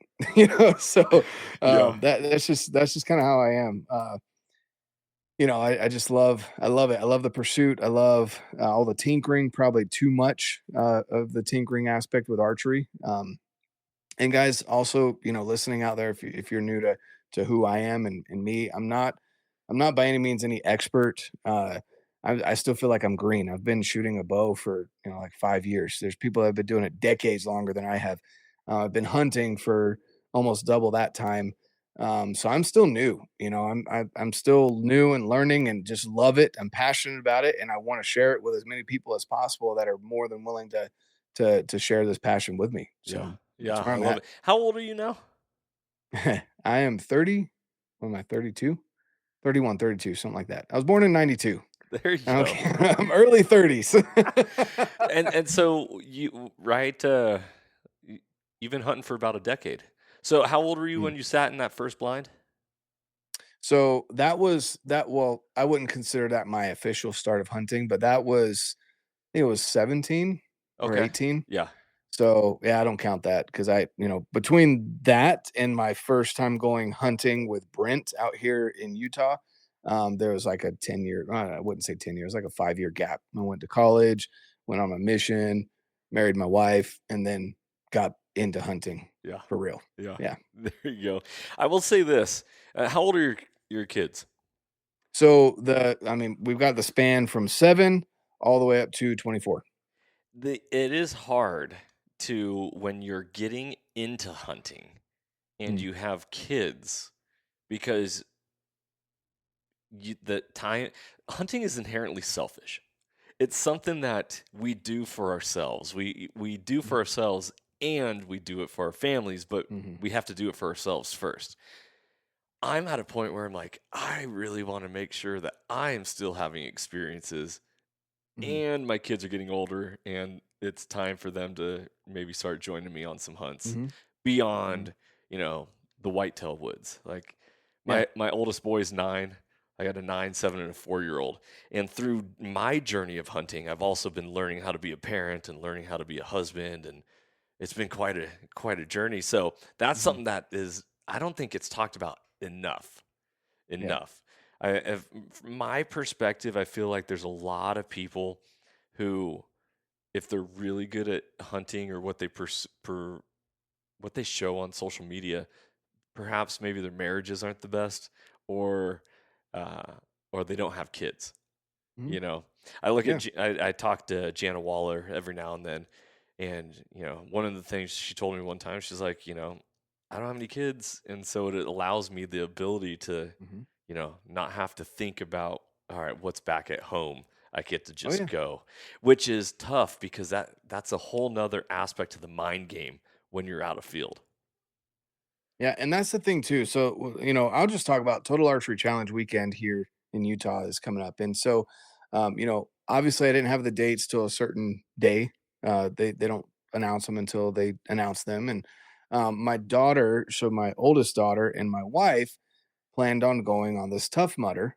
So Yeah. that's just kind of how I am. I just I love it. I love the pursuit. I love all the tinkering, probably too much of the tinkering aspect with archery. And guys, also, listening out there, if you're new to who I am and me, I'm not by any means any expert. I still feel like I'm green. I've been shooting a bow for like 5 years. There's people that have been doing it decades longer than I have. I've been hunting for almost double that time. So I'm still new. I'm still new and learning and just love it. I'm passionate about it, and I want to share it with as many people as possible that are more than willing to share this passion with me. Yeah. So Yeah. that's where I I'm love at. it. How old are you now? I am 30. What am I, 32? 31, 32, something like that. I was born in 92. There you go. Okay. I'm early 30s. And so you right you've been hunting for about a decade. So how old were you Mm. when you sat in that first blind? So that was that. Well, I wouldn't consider that my official start of hunting, but that was, I think it was 17 or Okay. 18. Yeah. So yeah, I don't count that because between that and my first time going hunting with Brent out here in Utah, there was like a 10-year, I wouldn't say 10 years, like a 5-year gap. I went to college, went on a mission, married my wife, and then got into hunting Yeah. for real. Yeah. Yeah. There you go. I will say this. How old are your kids? So we've got the span from 7 all the way up to 24. It is hard to when you're getting into hunting and Mm, you have kids because the time hunting is inherently selfish. It's something that we do for ourselves. We do mm, for ourselves and we do it for our families, but mhm. we have to do it for ourselves first. I'm at a point where I'm like, I really want to make sure that I am still having experiences Mhm. and my kids are getting older and it's time for them to maybe start joining me on some hunts Mhm. Mhm. beyond, you know, the whitetail woods. Like Yeah. my oldest boy is 9. I got a 9, 7, and a 4-year old. And through my journey of hunting, I've also been learning how to be a parent and learning how to be a husband, and it's been quite a journey. So that's Mhm. something that is I don't think it's talked about enough Yeah. enough. From my perspective, I feel like there's a lot of people who, if they're really good at hunting or what they show on social media, perhaps maybe their marriages aren't the best, or uh, or they don't have kids. Mhm. You know, I look at Yeah. I talk to Jana Waller every now and then, and one of the things she told me one time, she's like, I don't have any kids, and so it allows me the ability to Mhm. not have to think about, all right, what's back at home. I get to Oh, just yeah. go, which is tough because that's a whole nother aspect of the mind game when you're out of field. Yeah, and that's the thing too. So, I'll just talk about Total Archery Challenge weekend here in Utah is coming up. And so, obviously I didn't have the dates till a certain day. They don't announce them until they announce them. And my oldest daughter and my wife planned on going on this Tough Mudder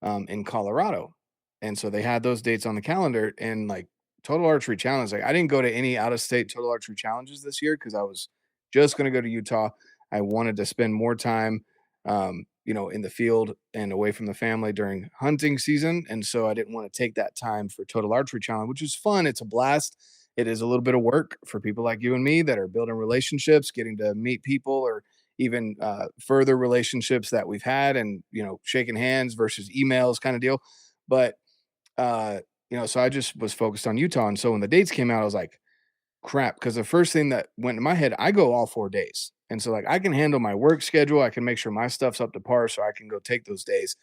in Colorado. And so they had those dates on the calendar and like Total Archery Challenge. Like I didn't go to any out of state Total Archery Challenges this year because I was just going to go to Utah. I wanted to spend more time, in the field and away from the family during hunting season. And so I didn't want to take that time for Total Archery Challenge, which is fun. It's a blast. It is a little bit of work for people like you and me that are building relationships, getting to meet people or even further relationships that we've had and shaking hands versus emails kind of deal. But so I just was focused on Utah. And so when the dates came out, I was like, crap, because the first thing that went in my head, I go all 4 days. And so like I can handle my work schedule. I can make sure my stuff's up to par so I can go take those days.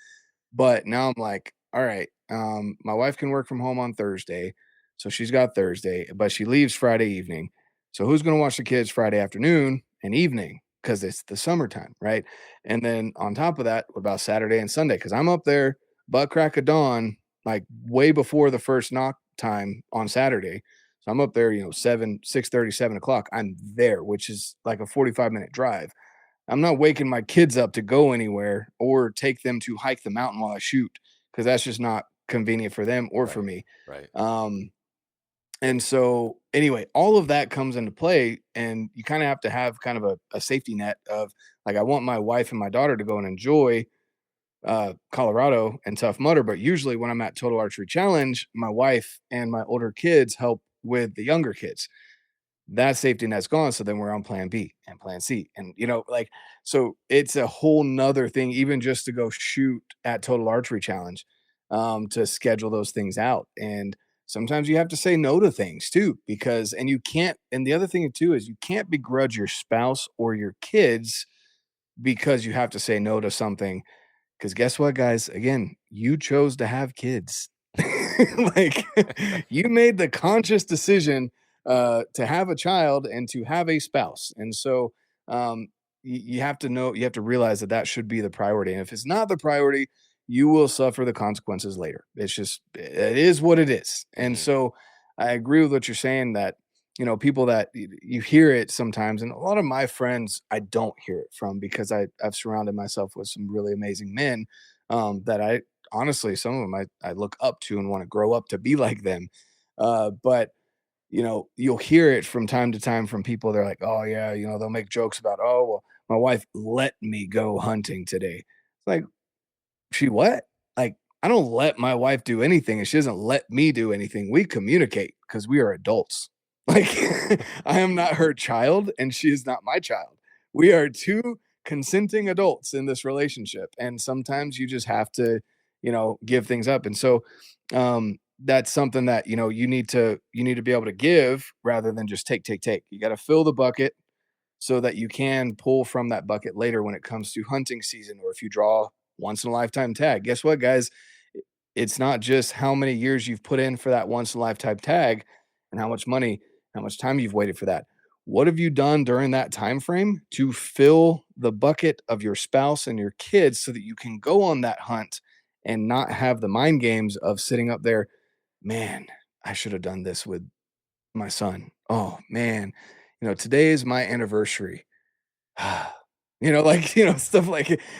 But now I'm like, all right, my wife can work from home on Thursday. So she's got Thursday, but she leaves Friday evening. So who's going to watch the kids Friday afternoon and evening? Because it's the summertime, right? And then on top of that, what about Saturday and Sunday? Because I'm up there butt crack of dawn, like way before the first knock time on Saturday. So I'm up there, 6:30, 7 o'clock. I'm there, which is like a 45-minute drive. I'm not waking my kids up to go anywhere or take them to hike the mountain while I shoot because that's just not convenient for them or for Right. me. Right. Um, and so, anyway, all of that comes into play, and you kind of have to have kind of a safety net of like, I want my wife and my daughter to go and enjoy Colorado and Tough Mudder, but usually when I'm at Total Archery Challenge, my wife and my older kids help with the younger kids that safety net's gone. So then we're on plan B and plan C. And, so it's a whole nother thing, even just to go shoot at Total Archery Challenge, to schedule those things out. And sometimes you have to say no to things too, and you can't. And the other thing too is you can't begrudge your spouse or your kids because you have to say no to something. Because guess what, guys? Again, you chose to have kids. Like you made the conscious decision to have a child and to have a spouse. And so you have to know, you have to realize that that should be the priority. And if it's not the priority, you will suffer the consequences later. It is what it is. And Hmm. so I agree with what you're saying that, people that you hear it sometimes. And a lot of my friends, I don't hear it from because I've surrounded myself with some really amazing men that I honestly, some of them I look up to and want to grow up to be like them. But you'll hear it from time to time from people. They're like, oh yeah, they'll make jokes about, oh, well, my wife let me go hunting today. It's like, she what? Like, I don't let my wife do anything, and she doesn't let me do anything. We communicate because we are adults. Like, I am not her child, and she is not my child. We are two consenting adults in this relationship, and sometimes you just have to, give things up. And so, that's something that you need to be able to give rather than just take, take, take. You got to fill the bucket so that you can pull from that bucket later when it comes to hunting season, or if you draw once in a lifetime tag. Guess what, guys? It's not just how many years you've put in for that once in a lifetime tag and how much money, how much time you've waited for that. What have you done during that time frame to fill the bucket of your spouse and your kids so that you can go on that hunt and not have the mind games of sitting up there, man, I should have done this with my son. Oh man, today is my anniversary. Stuff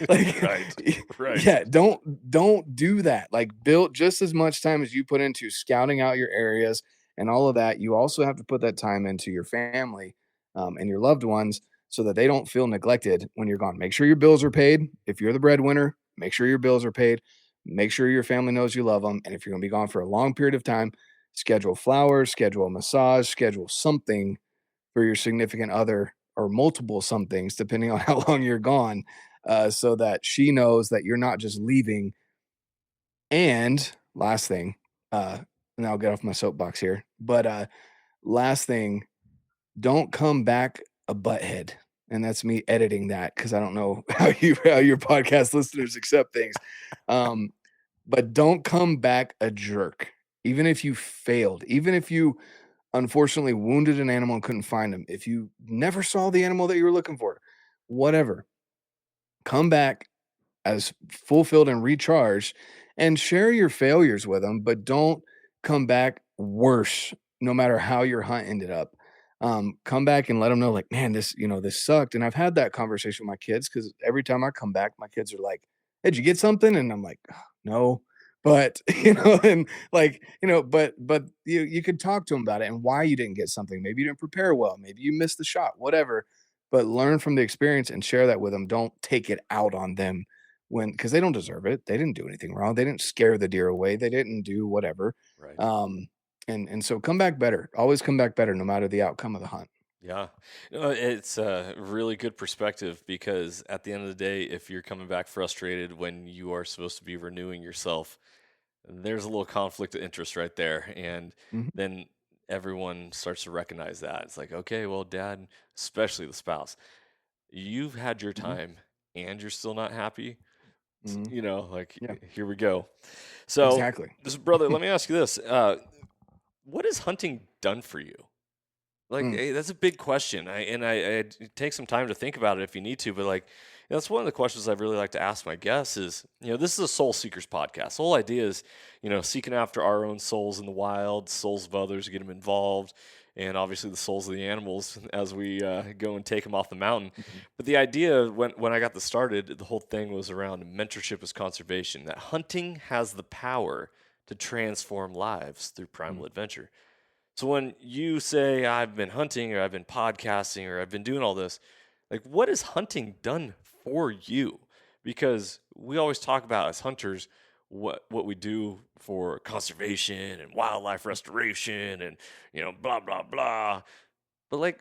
Right. Right. yeah, don't do that. Like, build just as much time as you put into scouting out your areas and all of that. You also have to put that time into your family, and your loved ones, so that they don't feel neglected when you're gone. Make sure your bills are paid. If you're the breadwinner, make sure your bills are paid. Make sure your family knows you love them. And if you're going to be gone for a long period of time, schedule flowers, schedule a massage, schedule something for your significant other, or multiple somethings, depending on how long you're gone, so that she knows that you're not just leaving. And last thing, and I'll get off my soapbox here, but last thing, don't come back a butthead. And that's me editing that because I don't know how your podcast listeners accept things. Um, but don't come back a jerk, even if you failed, even if you unfortunately wounded an animal and couldn't find him, if you never saw the animal that you were looking for, whatever, come back as fulfilled and recharged, and share your failures with them, but don't come back worse no matter how your hunt ended up. Come back and let them know, like, man, this sucked. And I've had that conversation with my kids, because every time I come back, my kids are like, hey, did you get something? And I'm like, "Oh, no." But and like, but you could talk to them about it and why you didn't get something. Maybe you didn't prepare well, maybe you missed the shot, whatever. But learn from the experience and share that with them. Don't take it out on them, because they don't deserve it. They didn't do anything wrong. They didn't scare the deer away. They didn't do whatever. Right. And so come back better. Always come back better, no matter the outcome of the hunt. Yeah. It's a really good perspective, because at the end of the day, if you're coming back frustrated when you are supposed to be renewing yourself, there's a little conflict of interest right there. And Mhm, then everyone starts to recognize that. It's like, okay, well, dad, especially the spouse, you've had your mhm, time and you're still not happy. mhm. Like, Yeah, here we go. So, exactly. brother, let me ask you this. What has hunting done for you? Like, Mm, hey, that's a big question. I take some time to think about it if you need to, but like, that's one of the questions I'd really like to ask my guests is, this is a soul seekers podcast. The whole idea is, seeking after our own souls in the wild, souls of others, get them involved, and obviously the souls of the animals as we go and take them off the mountain. mhm, But the idea when I got this started, the whole thing was around mentorship as conservation, that hunting has the power to transform lives through primal mm, adventure. So when you say I've been hunting or I've been podcasting or I've been doing all this, like what has hunting done for you? Because we always talk about as hunters what we do for conservation and wildlife restoration and blah blah blah. But like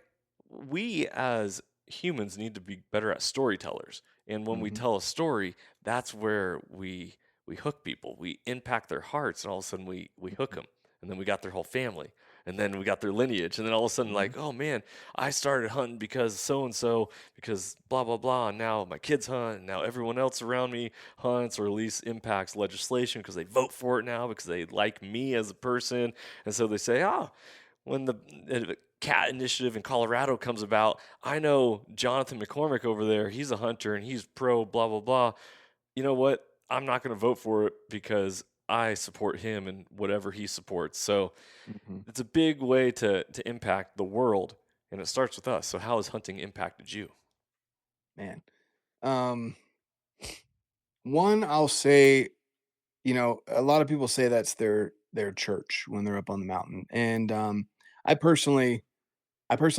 we as humans need to be better at storytellers. And when we mhm, tell a story, that's where we hook people. We impact their hearts, and all of a sudden we hook them. And then we got their whole family, and then we got their lineage, and then all of a sudden, mhm, like, oh man, I started hunting because so and so, because blah blah blah, and now my kids hunt, and now everyone else around me hunts, or at least impacts legislation because they vote for it now because they like me as a person, and so they say, when the cat initiative in Colorado comes about, I know Jonathan McCormick over there, he's a hunter and he's pro blah blah blah. You know what? I'm not going to vote for it because I support him and whatever he supports. So mhm. it's a big way to impact the world, and it starts with us. So how has hunting impacted you? Man. Um, One, I'll say, a lot of people say that's their church when they're up on the mountain. And I personally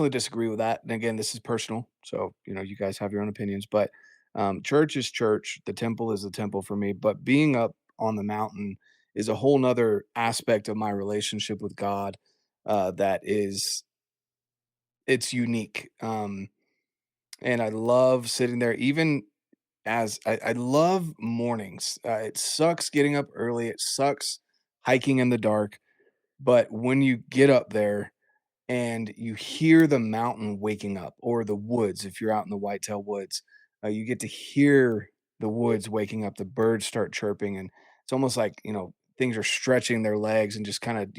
disagree with that. And again, this is personal. So, you guys have your own opinions, but church is church. The temple is the temple for me. But being up on the mountain is a whole nother aspect of my relationship with God that is, it's unique. And I love sitting there, even as I love mornings. It sucks getting up early. It sucks hiking in the dark. But when you get up there, and you hear the mountain waking up or the woods, if you're out in the whitetail woods, you get to hear the woods waking up, the birds start chirping, and it's almost like, things are stretching their legs and just kind of,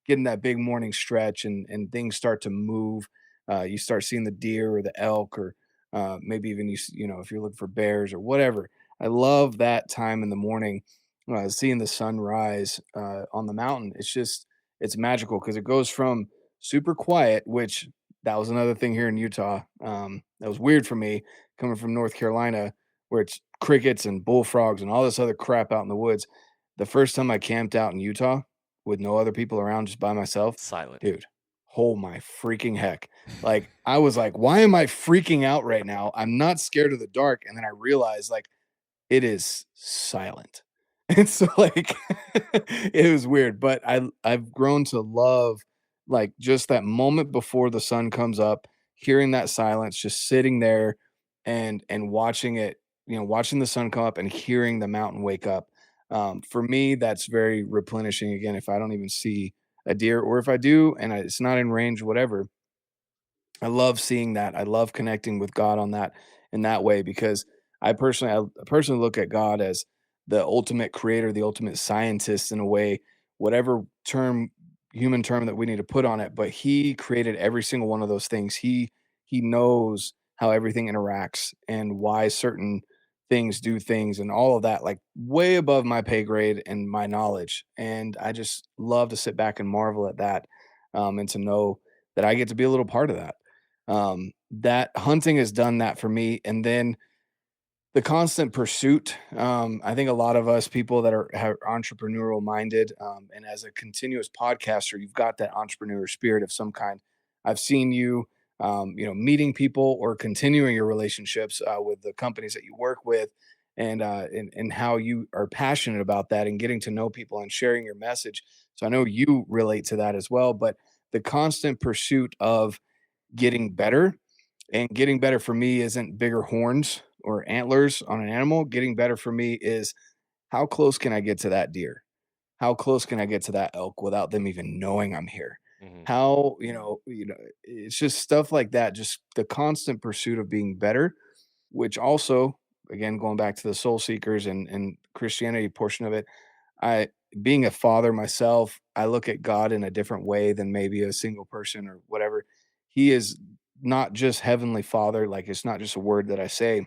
getting that big morning stretch, and things start to move. You start seeing the deer or the elk, or maybe even if you're looking for bears or whatever. I love that time in the morning, seeing the sunrise on the mountain. It's magical because it goes from super quiet, which that was another thing here in Utah. That was weird for me coming from North Carolina, where it's crickets and bullfrogs and all this other crap out in the woods. The first time I camped out in Utah with no other people around, just by myself, Silent. dude, oh my freaking heck. Like, I was like, why am I freaking out right now? I'm not scared of the dark. And then I realized, like, it is silent. And so, like, it was weird, but I've grown to love, like, just that moment before the sun comes up, hearing that silence, just sitting there and watching it, watching the sun come up and hearing the mountain wake up. For me, that's very replenishing. Again, if I don't even see a deer, or if I do and it's not in range, whatever, I love seeing that. I love connecting with God on that, in that way, because I personally look at God as the ultimate creator, the ultimate scientist in a way, whatever human term that we need to put on it, but he created every single one of those things. He knows how everything interacts and why certain things do things and all of that, like way above my pay grade and my knowledge. And I just love to sit back and marvel at that, and to know that I get to be a little part of that. That hunting has done that for me. And then the constant pursuit. I think a lot of us people that are entrepreneurial minded, and as a continuous podcaster, you've got that entrepreneur spirit of some kind. I've seen you, meeting people or continuing your relationships with the companies that you work with, and how you are passionate about that and getting to know people and sharing your message. So I know you relate to that as well. But the constant pursuit of getting better. And getting better for me isn't bigger horns or antlers on an animal. Getting better for me is, how close can I get to that deer? How close can I get to that elk without them even knowing I'm here? Mhm. How, it's just stuff like that, just the constant pursuit of being better, which also, again, going back to the soul seekers and Christianity portion of it, I, being a father myself, I look at God in a different way than maybe a single person or whatever. He is not just heavenly father, like it's not just a word that I say.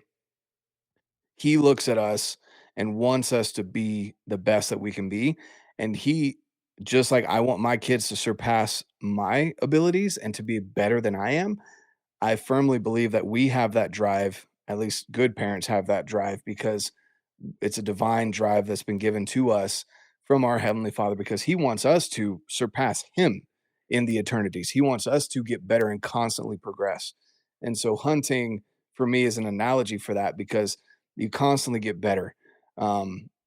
He looks at us and wants us to be the best that we can be. And he, just like I want my kids to surpass my abilities and to be better than I am, I firmly believe that we have that drive. At least good parents have that drive, because it's a divine drive that's been given to us from our heavenly father, because he wants us to surpass him in the eternities. He wants us to get better and constantly progress. And so hunting for me is an analogy for that, because you constantly get better.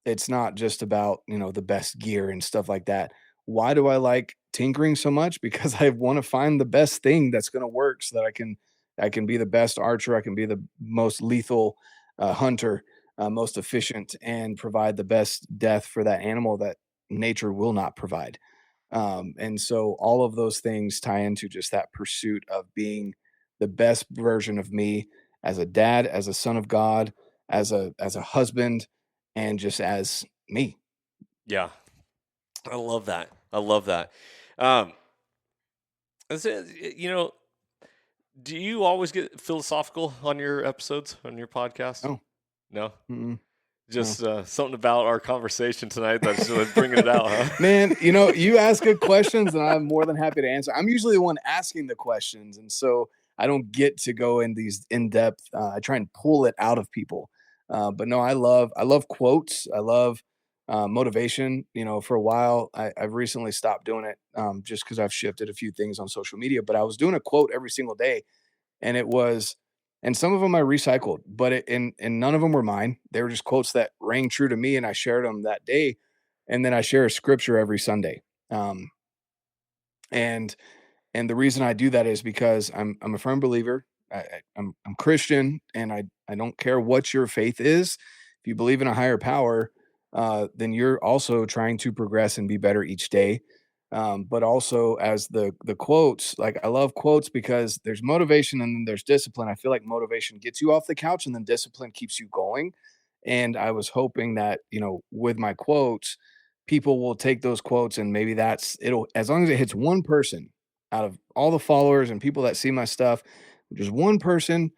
It's not just about, the best gear and stuff like that. Why do I like tinkering so much? Because I want to find the best thing that's going to work, so that I can be the best archer, I can be the most lethal hunter, most efficient, and provide the best death for that animal that nature will not provide. And so all of those things tie into just that pursuit of being the best version of me, as a dad, as a son of God, as a husband, and just as me. Yeah, I love that. I love that. Um, is it, do you always get philosophical on your episodes, on your podcast? Oh, No? mm-mm, no. Just something about our conversation tonight that's really bringing it out, huh? Man, you ask good questions and I'm more than happy to answer. I'm usually the one asking the questions. And so I don't get to go in these in-depth, I try and pull it out of people. But no, I love quotes. I love motivation. For a while, I've recently stopped doing it just because I've shifted a few things on social media. But I was doing a quote every single day, and it was, and some of them I recycled, but and none of them were mine. They were just quotes that rang true to me, and I shared them that day. And then I share a scripture every Sunday. Um, and the reason I do that is because I'm a firm believer. I'm Christian, and I don't care what your faith is. If you believe in a higher power, then you're also trying to progress and be better each day. But also, as the quotes, like, I love quotes because there's motivation and then there's discipline. I feel like motivation gets you off the couch, and then discipline keeps you going. And I was hoping that, with my quotes, people will take those quotes, and maybe it'll, as long as it hits one person out of all the followers and people that see my stuff, just one person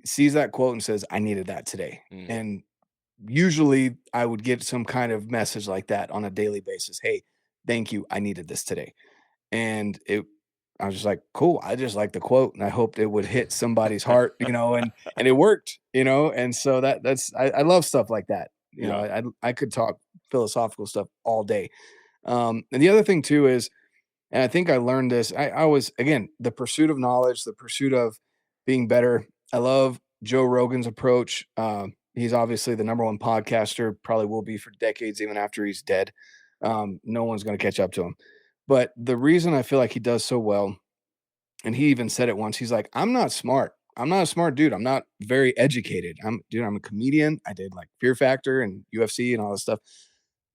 sees that quote and says, I needed that today. Mm. And usually I would get some kind of message like that on a daily basis. Hey, thank you. I needed this today. And I was just like, cool. I just like the quote, and I hoped it would hit somebody's heart, and it worked, and so I love stuff like that. I could talk philosophical stuff all day. And the other thing too is, and I think I learned this, I was, again, the pursuit of knowledge, the pursuit of being better. I love Joe Rogan's approach. He's obviously the number one podcaster, probably will be for decades, even after he's dead. No one's going to catch up to him. But the reason I feel like he does so well, and he even said it once, he's like, I'm not smart. I'm not a smart dude. I'm not very educated. I'm a comedian. I did like Fear Factor and UFC and all this stuff.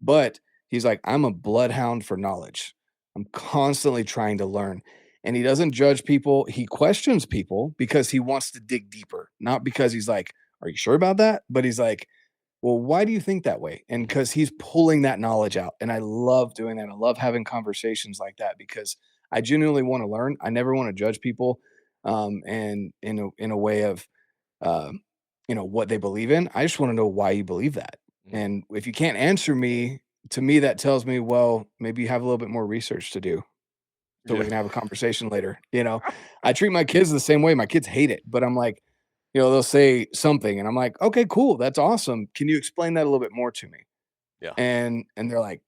But he's like, I'm a bloodhound for knowledge. I'm constantly trying to learn. And he doesn't judge people. He questions people because he wants to dig deeper, not because he's like, are you sure about that? But he's like, well, why do you think that way? And because he's pulling that knowledge out. And I love doing that. I love having conversations like that because I genuinely want to learn. I never want to judge people, and in a way of, what they believe in. I just want to know why you believe that. Mm. And if you can't answer me, to me, that tells me, well, maybe you have a little bit more research to do so we can have a conversation later. I treat my kids the same way. My kids hate it, but I'm like, they'll say something and I'm like, okay, cool. That's awesome. Can you explain that a little bit more to me? Yeah. And they're like,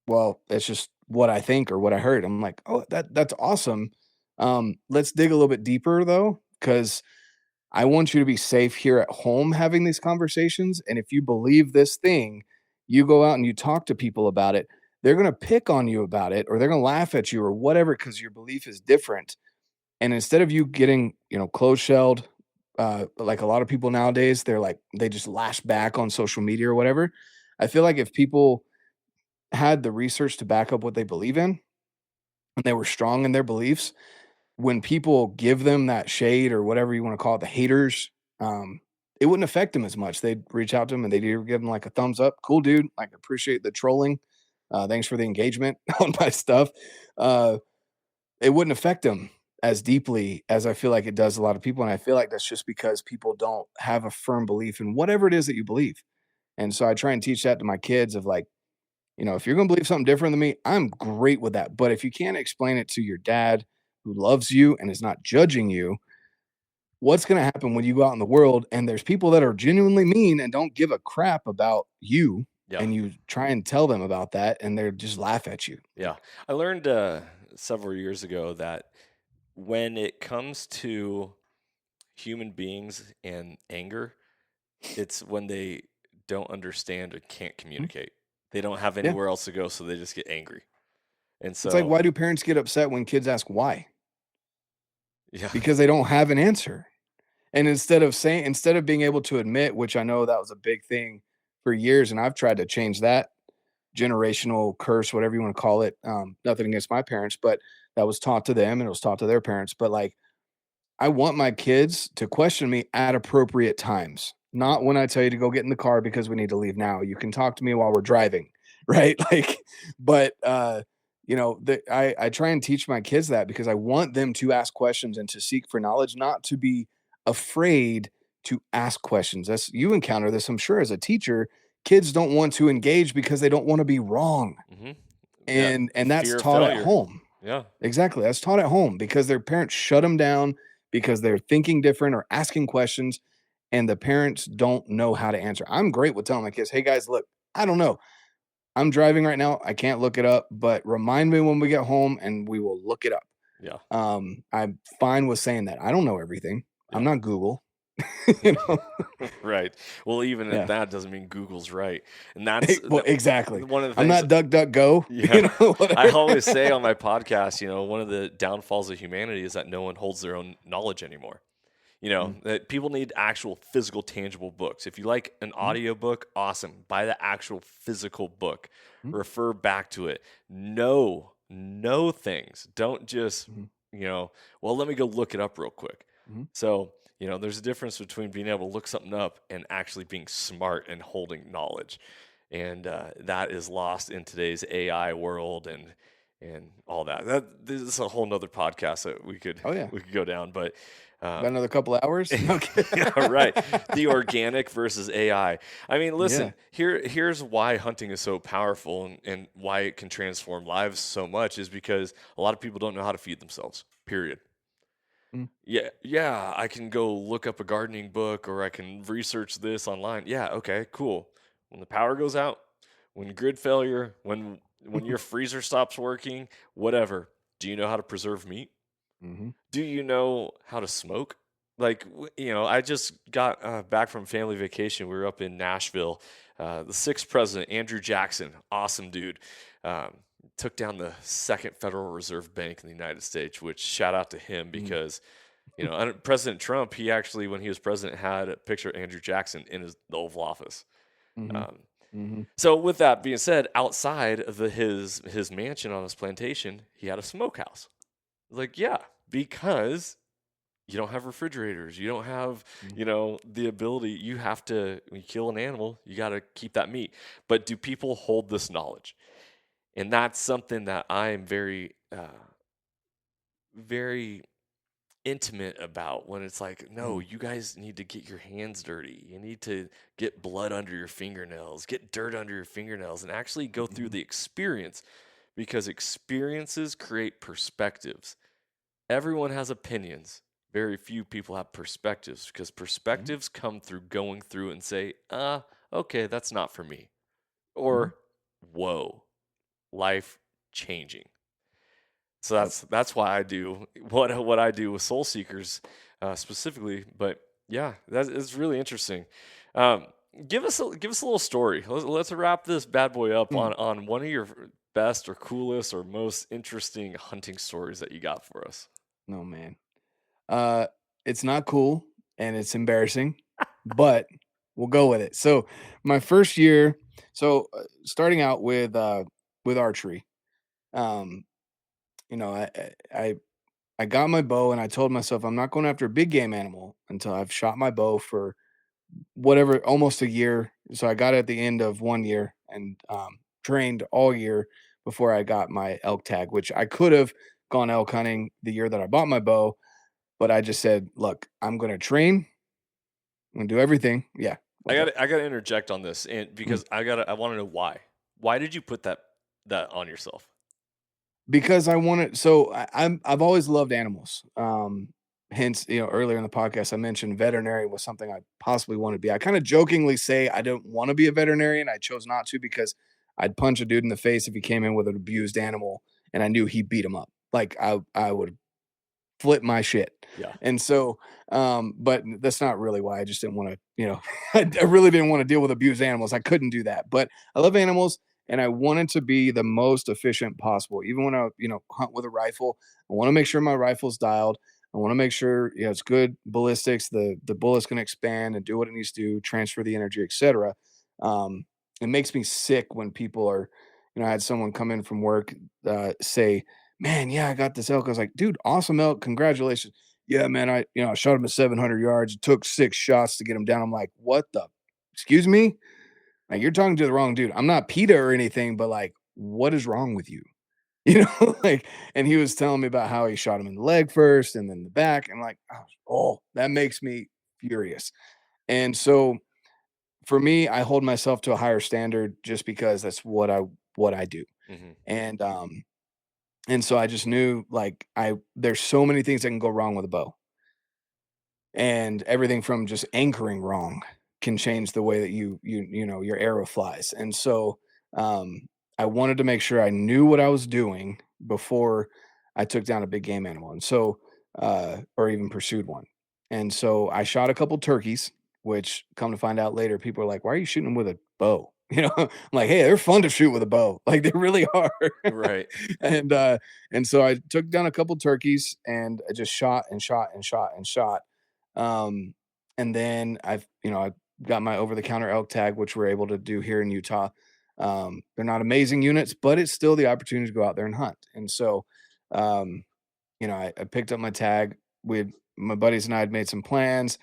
well, it's just what I think or what I heard. I'm like, oh, that's awesome. Let's dig a little bit deeper though, because I want you to be safe here at home having these conversations. And if you believe this thing, you go out and you talk to people about it. They're going to pick on you about it, or they're going to laugh at you or whatever, because your belief is different. And instead of you getting, closed shelled, like a lot of people nowadays, they just lash back on social media or whatever. I feel like if people had the research to back up what they believe in, and they were strong in their beliefs, when people give them that shade or whatever you want to call it, the haters, it wouldn't affect them as much. They'd reach out to them and they'd either give them like a thumbs up, cool dude, like, appreciate the trolling, thanks for the engagement on my stuff. It wouldn't affect them as deeply as I feel like it does a lot of people. And I feel like that's just because people don't have a firm belief in whatever it is that you believe. And so I try and teach that to my kids of like, if you're going to believe something different than me, I'm great with that. But if you can't explain it to your dad who loves you and is not judging you, what's going to happen when you go out in the world and there's people that are genuinely mean and don't give a crap about you, and you try and tell them about that and they're just laugh at you? Yeah. I learned several years ago that when it comes to human beings and anger, it's when they don't understand or can't communicate. They don't have anywhere else to go, so they just get angry. And so it's like, why do parents get upset when kids ask why? Yeah. Because they don't have an answer. And instead of being able to admit, which I know that was a big thing for years, and I've tried to change that generational curse, whatever you want to call it. Nothing against my parents, but that was taught to them and it was taught to their parents. But like, I want my kids to question me at appropriate times, not when I tell you to go get in the car because we need to leave now. You can talk to me while we're driving, right? Like, but I try and teach my kids that because I want them to ask questions and to seek for knowledge, not to be afraid to ask questions. You encounter this, I'm sure, as a teacher. Kids don't want to engage because they don't want to be wrong. Mm-hmm. And that's Fear of taught at failure. home. Yeah, exactly. That's taught at home because their parents shut them down because they're thinking different or asking questions, and the parents don't know how to answer. I'm great with telling my kids, hey guys, look, I don't know. I'm driving right now. I can't look it up, but remind me when we get home and we will look it up. Yeah. I'm fine with saying that. I don't know everything. I'm Yeah. not Google. You know? Right. Well, even at Yeah. that doesn't mean Google's right. And that's Well, exactly. one of the I'm things. not DuckDuckGo. Yeah. You know, I whatever. always say on my podcast, one of the downfalls of humanity is that no one holds their own knowledge anymore. That people need actual physical, tangible books. If you like an Mhm. audio book, awesome. Buy the actual physical book. Mhm. Refer back to it. Know things. Don't just, Mhm. well, let me go look it up real quick. Mhm. So, there's a difference between being able to look something up and actually being smart and holding knowledge. And that is lost in today's AI world and all that. This is a whole nother podcast that we could Oh, yeah. go down, but Got another couple of hours? Okay. yeah, right. The organic versus AI. I mean, listen, Yeah. here's why hunting is so powerful and why it can transform lives so much is because a lot of people don't know how to feed themselves. Period. Mm. Yeah, I can go look up a gardening book or I can research this online. Yeah, okay, cool. When the power goes out, when grid failure, when your freezer stops working, whatever. Do you know how to preserve meat? Mhm. Do you know how to smoke? Like, I just got back from family vacation. We were up in Nashville. The sixth president, Andrew Jackson, awesome dude, took down the second Federal Reserve Bank in the United States, which shout out to him because, President Trump, he actually, when he was president, had a picture of Andrew Jackson in the Oval Office. Mhm. Um, Mhm. so with that being said, outside of his mansion on his plantation, he had a smokehouse. Like, yeah, because you don't have refrigerators. You don't have, the ability. You have to, when you kill an animal, you got to keep that meat. But do people hold this knowledge? And that's something that I am very, very intimate about when it's like, no, Mhm. you guys need to get your hands dirty. You need to get blood under your fingernails, get dirt under your fingernails, and actually go through Mhm. the experience because experiences create perspectives. Everyone has opinions. Very few people have perspectives because Mhm. perspectives come through going through and say, okay, that's not for me. Mhm. Or, whoa, life changing. So Yep. that's why I do what I do with Soul Seekers specifically. But yeah, that is really interesting. Um, give us a little story. Let's wrap this bad boy up Mm. on one of your best or coolest or most interesting hunting stories that you got for us. No, man. Uh, it's not cool and it's embarrassing, but we'll go with it. So my first year, starting out with archery, um, I I got my bow and I told myself I'm not going after a big game animal until I've shot my bow for whatever, almost a year. So I got it at the end of 1 year and trained all year before I got my elk tag, which I could have gone elk hunting the year that I bought my bow, but I just said, look, I'm going to train. I'm going to do everything. Yeah. I What's got up? I got to interject on this, and Mm. because I want to know why. Why did you put that on yourself? Because I wanted, so I've always loved animals. Hence, earlier in the podcast, I mentioned veterinary was something I possibly want to be. I kind of jokingly say I don't want to be a veterinarian. I chose not to because I'd punch a dude in the face if he came in with an abused animal and I knew he beat him up. Like I would flip my shit. Yeah. And so, but that's not really why. I just didn't want to, I really didn't want to deal with abused animals. I couldn't do that. But I love animals and I wanted to be the most efficient possible. Even when I, hunt with a rifle, I want to make sure my rifle's dialed. I want to make sure, it's good ballistics. The bullet's going to expand and do what it needs to do, transfer the energy, etc. It makes me sick when people are, I had someone come in from work, say, man, yeah, I got this elk. I was like, dude, awesome elk. Congratulations. Yeah, man. I shot him at 700 yards. It took 6 shots to get him down. I'm like, what the, excuse me? Like, you're talking to the wrong dude. I'm not PETA or anything, but like, what is wrong with you? Like, and he was telling me about how he shot him in the leg first and then the back. And like, oh, that makes me furious. And so for me, I hold myself to a higher standard just because that's what I do. Hmm. And and so I just knew like there's so many things that can go wrong with a bow. And everything from just anchoring wrong can change the way that your arrow flies. And so I wanted to make sure I knew what I was doing before I took down a big game animal. And so, or even pursued one. And so I shot a couple turkeys, which come to find out later, people are like, why are you shooting them with a bow? I'm like, hey, they're fun to shoot with a bow. Like they really are. Right. and, uh, and so I took down a couple turkeys and I just shot and shot and shot and shot. Um, and then I got my over the counter elk tag, which we're able to do here in Utah. They're not amazing units, but it's still the opportunity to go out there and hunt. And so, um, I picked up my tag. My buddies and I had made some plans.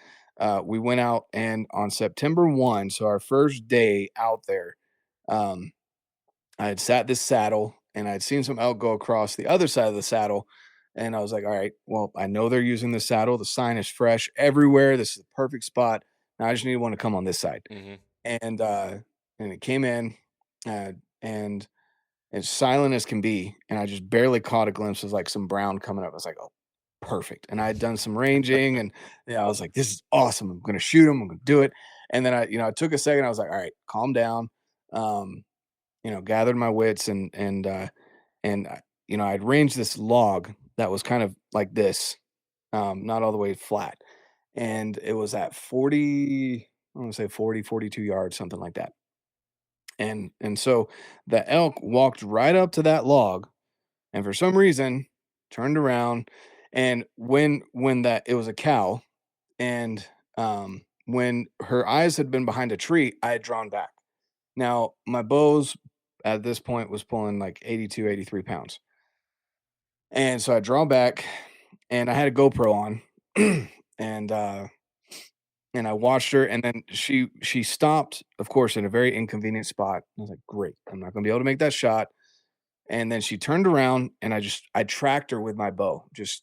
We went out, and on September 1, so our first day out there, um, I had sat this saddle and I'd seen some elk go across the other side of the saddle. And I was like, all right, well, I know they're using the saddle. The sign is fresh everywhere. This is the perfect spot. Now I just need one to come on this side. Mm-hmm. And it came in, and as silent as can be. And I just barely caught a glimpse of like some brown coming up. I was like, oh, perfect. And I had done some ranging, and I was like, this is awesome. I'm going to shoot him. I'm going to do it. And then I took a second. I was like, all right, calm down. Gathered my wits, I'd ranged this log that was kind of like this, not all the way flat. And it was at 40, I want to say 40, 42 yards, something like that. And so the elk walked right up to that log, and for some reason turned around. And when that it was a cow, and when her eyes had been behind a tree, I had drawn back. Now my bows at this point was pulling like 82, 83 pounds. And so I draw back, and I had a GoPro on, and I watched her, and then she stopped, of course, in a very inconvenient spot. I was like, great, I'm not gonna be able to make that shot. And then she turned around, and I tracked her with my bow, just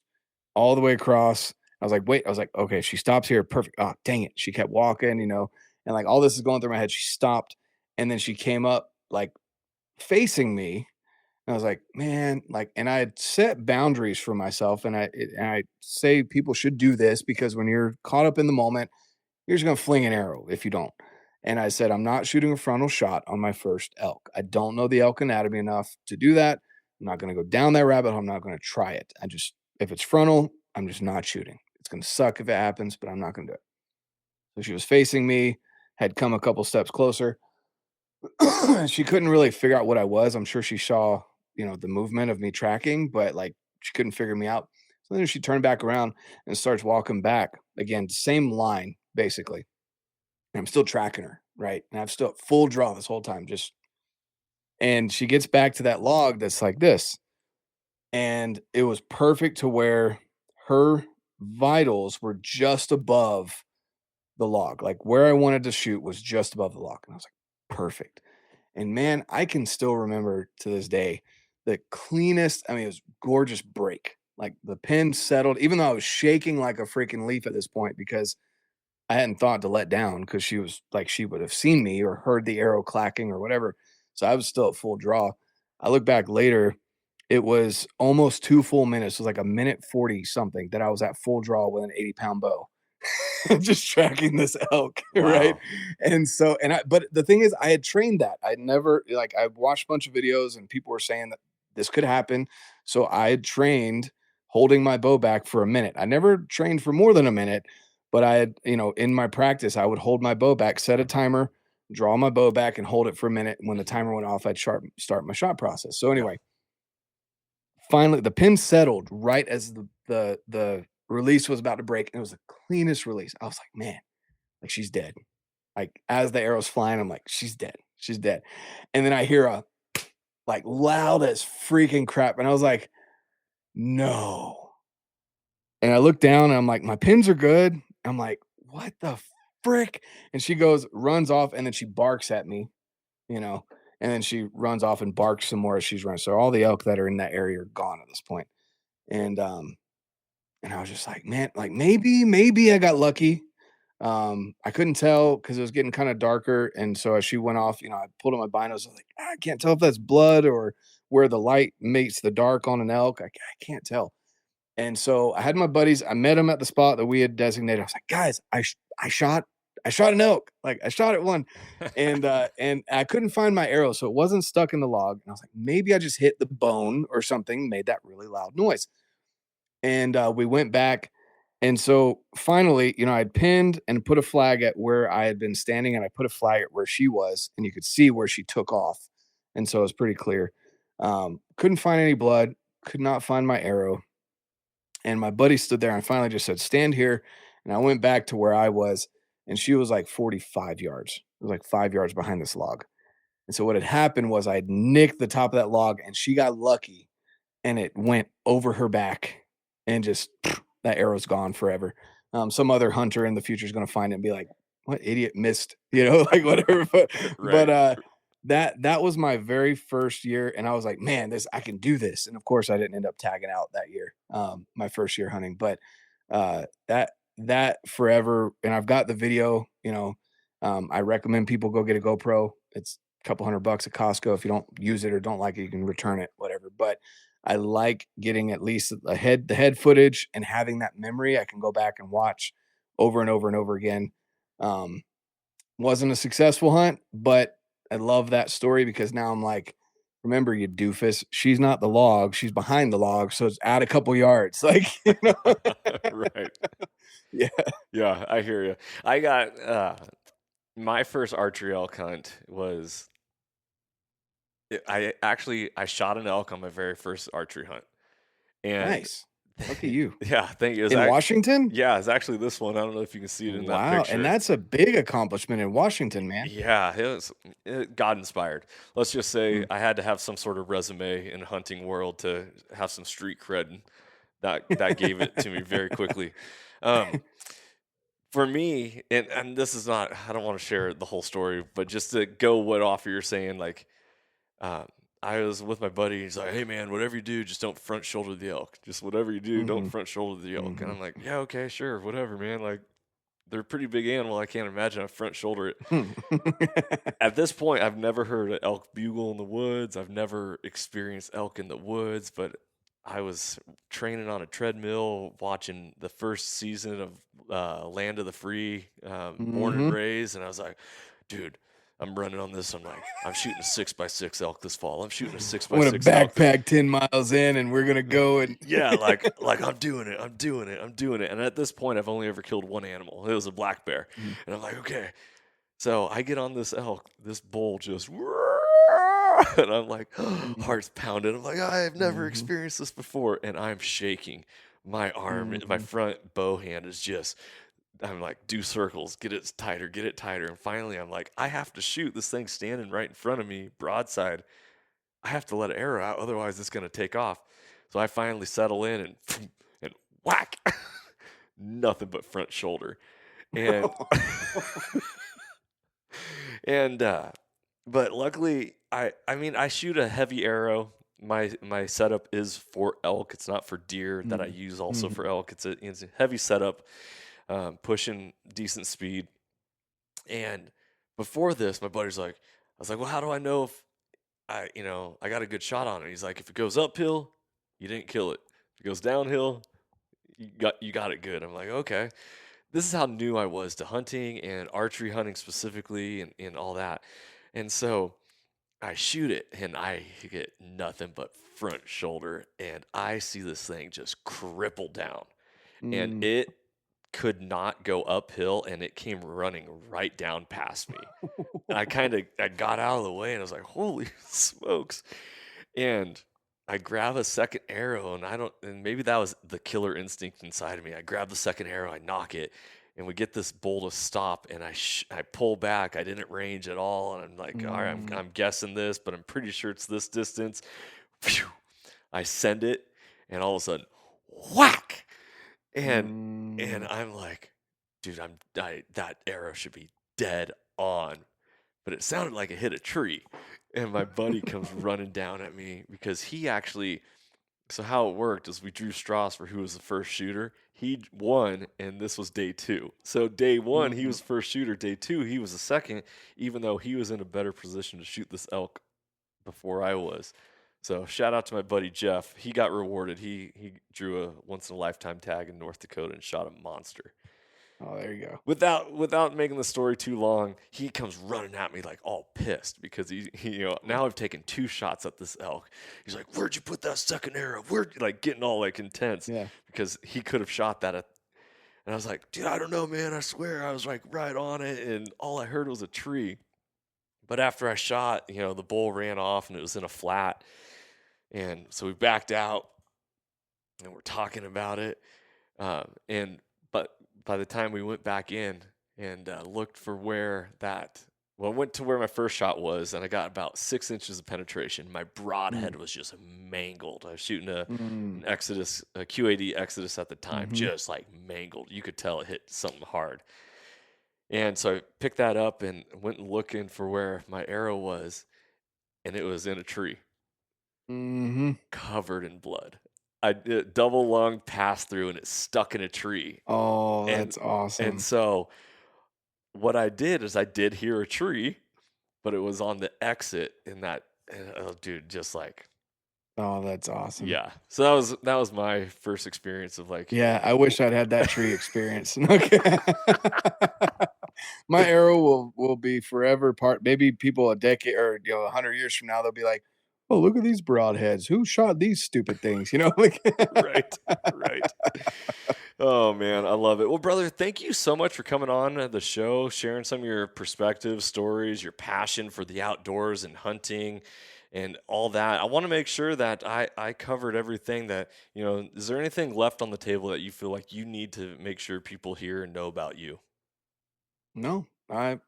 all the way across. I was like, wait, I was like, okay, she stops here. Perfect. Oh, dang it. She kept walking, and like all this is going through my head. She stopped, and then she came up like facing me. And I was like, man, like, and I had set boundaries for myself. And I say people should do this, because when you're caught up in the moment, you're just going to fling an arrow if you don't. And I said, I'm not shooting a frontal shot on my first elk. I don't know the elk anatomy enough to do that. I'm not going to go down that rabbit hole. I'm not going to try it. If it's frontal, I'm just not shooting. It's going to suck if it happens, but I'm not going to do it. So she was facing me, had come a couple steps closer. She couldn't really figure out what I was. I'm sure she saw, the movement of me tracking, but like she couldn't figure me out. So then she turned back around and starts walking back again, same line basically. And I'm still tracking her, right? And I've still full draw this whole time, and she gets back to that log that's like this. And it was perfect to where her vitals were just above the log. Like where I wanted to shoot was just above the log. And I was like, perfect. And man, I can still remember to this day the cleanest, it was gorgeous break. Like the pin settled, even though I was shaking like a freaking leaf at this point, because I hadn't thought to let down, because she was like, she would have seen me or heard the arrow clacking or whatever. So I was still at full draw. I look back later, it was almost 2 full minutes. It was like a minute 40 something that I was at full draw with an 80-pound bow. Just tracking this elk. Wow. Right. But the thing is, I had trained that. I'd never, like, I watched a bunch of videos and people were saying that this could happen. So I had trained holding my bow back for a minute. I never trained for more than a minute, but I had, in my practice, I would hold my bow back, set a timer, draw my bow back and hold it for a minute. And when the timer went off, I'd start my shot process. So anyway, finally the pin settled right as the release was about to break, and it was the cleanest release. I was like, man, like she's dead. Like as the arrow's flying, I'm like, she's dead. She's dead. And then I hear a like loud as freaking crap. And I was like, no. And I look down and I'm like, my pins are good. I'm like, what the frick? And she runs off, and then she barks at me, and then she runs off and barks some more as she's running. So all the elk that are in that area are gone at this point. And I was just like, man, like maybe I got lucky. I couldn't tell because it was getting kind of darker. And so as she went off, I pulled on my binos. I was like, I can't tell if that's blood or where the light meets the dark on an elk. I can't tell. And so I had my buddies. I met them at the spot that we had designated. I was like, guys, I shot I shot an elk. Like I shot at one, and I couldn't find my arrow, so it wasn't stuck in the log. And I was like, maybe I just hit the bone or something, made that really loud noise. And we went back. And so finally, I'd pinned and put a flag at where I had been standing, and I put a flag at where she was, and you could see where she took off. And so it was pretty clear. Couldn't find any blood, could not find my arrow. And my buddy stood there and finally just said, stand here. And I went back to where I was, and she was like 45 yards. It was like 5 yards behind this log. And so what had happened was I had nicked the top of that log, and she got lucky, and it went over her back, and just that arrow's gone forever. Some other hunter in the future is going to find it and be like, what idiot missed, like whatever. But that was my very first year. And I was like, man, I can do this. And of course I didn't end up tagging out that year. My first year hunting, but that forever. And I've got the video, I recommend people go get a GoPro. It's a couple $100 at Costco. If you don't use it or don't like it, you can return it, whatever. But I like getting at least the head footage and having that memory. I can go back and watch over and over and over again. Wasn't a successful hunt, but I love that story because now I'm like, remember, you doofus, she's not the log, she's behind the log, so it's out a couple yards. Like, Right. Yeah. Yeah, I hear you. I got my first archery elk hunt was I shot an elk on my very first archery hunt. And nice. Look at you. Yeah, thank you. In Washington? Yeah, it's actually this one. I don't know if you can see it in that Wow, picture. and that's a big accomplishment in Washington, man. Yeah, it was God inspired. Let's just say I had to have some sort of resume in the hunting world to have some street cred. That gave it to me very quickly. For me, and this is not, I don't want to share the whole story, but just to go what off you're saying, like, I was with my buddy. He's like, hey, man, whatever you do, just don't front shoulder the elk. Just whatever you do, don't front shoulder the elk. And I'm like, yeah, okay, sure, whatever, man. Like, they're a pretty big animal. I can't imagine I front shoulder it. At this point, I've never heard an elk bugle in the woods. I've never experienced elk in the woods, but I was training on a treadmill, watching the first season of Land of the Free, Born and Raised, and I was like, dude, I'm running on this. I'm like, I'm shooting a 6x6 elk this fall. I'm shooting a 6x6 I'm gonna backpack 10 miles in, and we're gonna go and yeah, like I'm doing it. And at this point, I've only ever killed one animal. It was a black bear, and I'm like, okay. So I get on this elk, this bull just, and I'm like, heart's pounding. I'm like, I've never experienced this before, and I'm shaking. My arm, my front bow hand is just. I'm like, do circles, get it tighter. And finally, I'm like, I have to shoot. This thing standing right in front of me, broadside. I have to let an arrow out, otherwise it's going to take off. So I finally settle in and whack. Nothing but front shoulder. And but luckily, I shoot a heavy arrow. My setup is for elk. It's not for deer that I use also for elk. It's a heavy setup. Pushing decent speed. And before this, my buddy's like, I was like, well, how do I know if I got a good shot on it? He's like, if it goes uphill, you didn't kill it. If it goes downhill, you got it good. I'm like, okay. This is how new I was to hunting and archery hunting specifically and all that. And so I shoot it and I get nothing but front shoulder, and I see this thing just cripple down. And it could not go uphill, and it came running right down past me. And I got out of the way, and I was like, holy smokes. And I grab a second arrow, and maybe that was the killer instinct inside of me. I grab the second arrow, I knock it, and we get this bull to stop, and I pull back. I didn't range at all, and I'm like, all right, I'm guessing this, but I'm pretty sure it's this distance. Phew. I send it, and all of a sudden, whack! And I'm like, dude, that arrow should be dead on. But it sounded like it hit a tree. And my buddy comes running down at me because he actually, so how it worked is we drew straws for who was the first shooter. He won, and this was day 2. So day 1, he was first shooter. Day 2, he was the second, even though he was in a better position to shoot this elk before I was. So shout out to my buddy Jeff. He got rewarded. He drew a once-in-a-lifetime tag in North Dakota and shot a monster. Oh, there you go. Without making the story too long, he comes running at me like all pissed because he now I've taken 2 shots at this elk. He's like, "Where'd you put that second arrow? Where'd," like getting all like intense because he could have shot that at. And I was like, "Dude, I don't know, man. I swear I was like right on it, and all I heard was a tree." But after I shot, the bull ran off and it was in a flat, and so we backed out and we're talking about it, but by the time we went back in and looked for I went to where my first shot was, and I got about 6 inches of penetration. My broadhead was just mangled. I was shooting an Exodus, a QAD Exodus at the time, just like mangled. You could tell it hit something hard. And so I picked that up and went looking for where my arrow was, and it was in a tree, covered in blood. I did double lung pass through, and it stuck in a tree. Oh, that's awesome. And so what I did is I did hear a tree, but it was on the exit in that. And, oh, dude, just like. Oh, that's awesome. Yeah. So that was my first experience of like. Yeah, I wish I'd had that tree experience. Okay. My arrow will be forever part. Maybe people a decade or 100 years from now, they'll be like, "Oh, look at these broadheads. Who shot these stupid things?" Like. Right. Oh man, I love it. Well, brother, thank you so much for coming on the show, sharing some of your perspectives, stories, your passion for the outdoors and hunting and all that. I want to make sure that I covered everything that, is there anything left on the table that you feel like you need to make sure people hear and know about you? No, I'm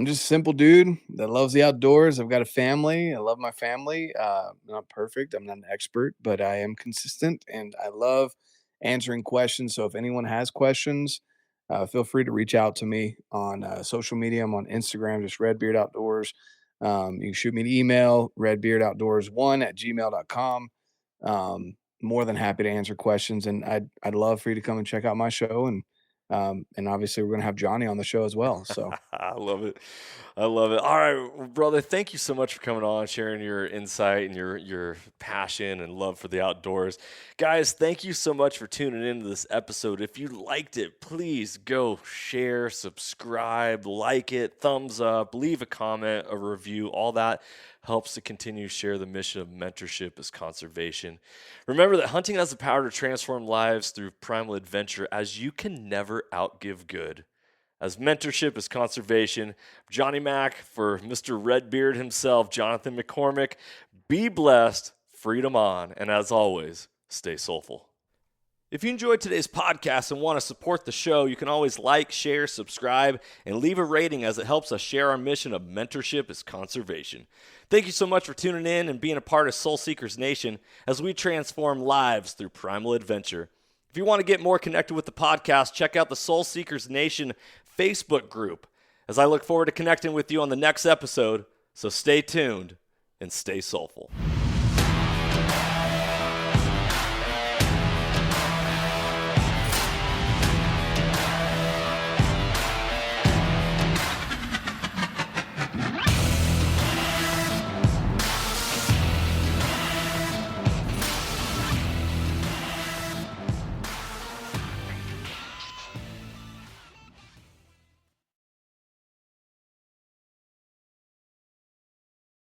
just a simple dude that loves the outdoors. I've got a family. I love my family. I'm not perfect. I'm not an expert, but I am consistent, and I love answering questions. So if anyone has questions, feel free to reach out to me on social media. I'm on Instagram, just Redbeard Outdoors. You can shoot me an email, redbeardoutdoors1@gmail.com. More than happy to answer questions, and I'd love for you to come and check out my show, and obviously we're gonna have Johnny on the show as well. So I love it. All right, well, brother, thank you so much for coming on, sharing your insight and your passion and love for the outdoors. Guys, thank you so much for tuning into this episode. If you liked it, please go share, subscribe, like it, thumbs up, leave a comment, a review. All that helps to continue to share the mission of mentorship as conservation. Remember that hunting has the power to transform lives through primal adventure, as you can never outgive good. As mentorship is conservation, Johnny Mack for Mr. Redbeard himself, Jonathan McCormick. Be blessed, freedom on, and as always, stay soulful. If you enjoyed today's podcast and want to support the show, you can always like, share, subscribe, and leave a rating, as it helps us share our mission of mentorship as conservation. Thank you so much for tuning in and being a part of Soul Seekers Nation as we transform lives through primal adventure. If you want to get more connected with the podcast, check out the Soul Seekers Nation Facebook group, as I look forward to connecting with you on the next episode. So stay tuned and stay soulful.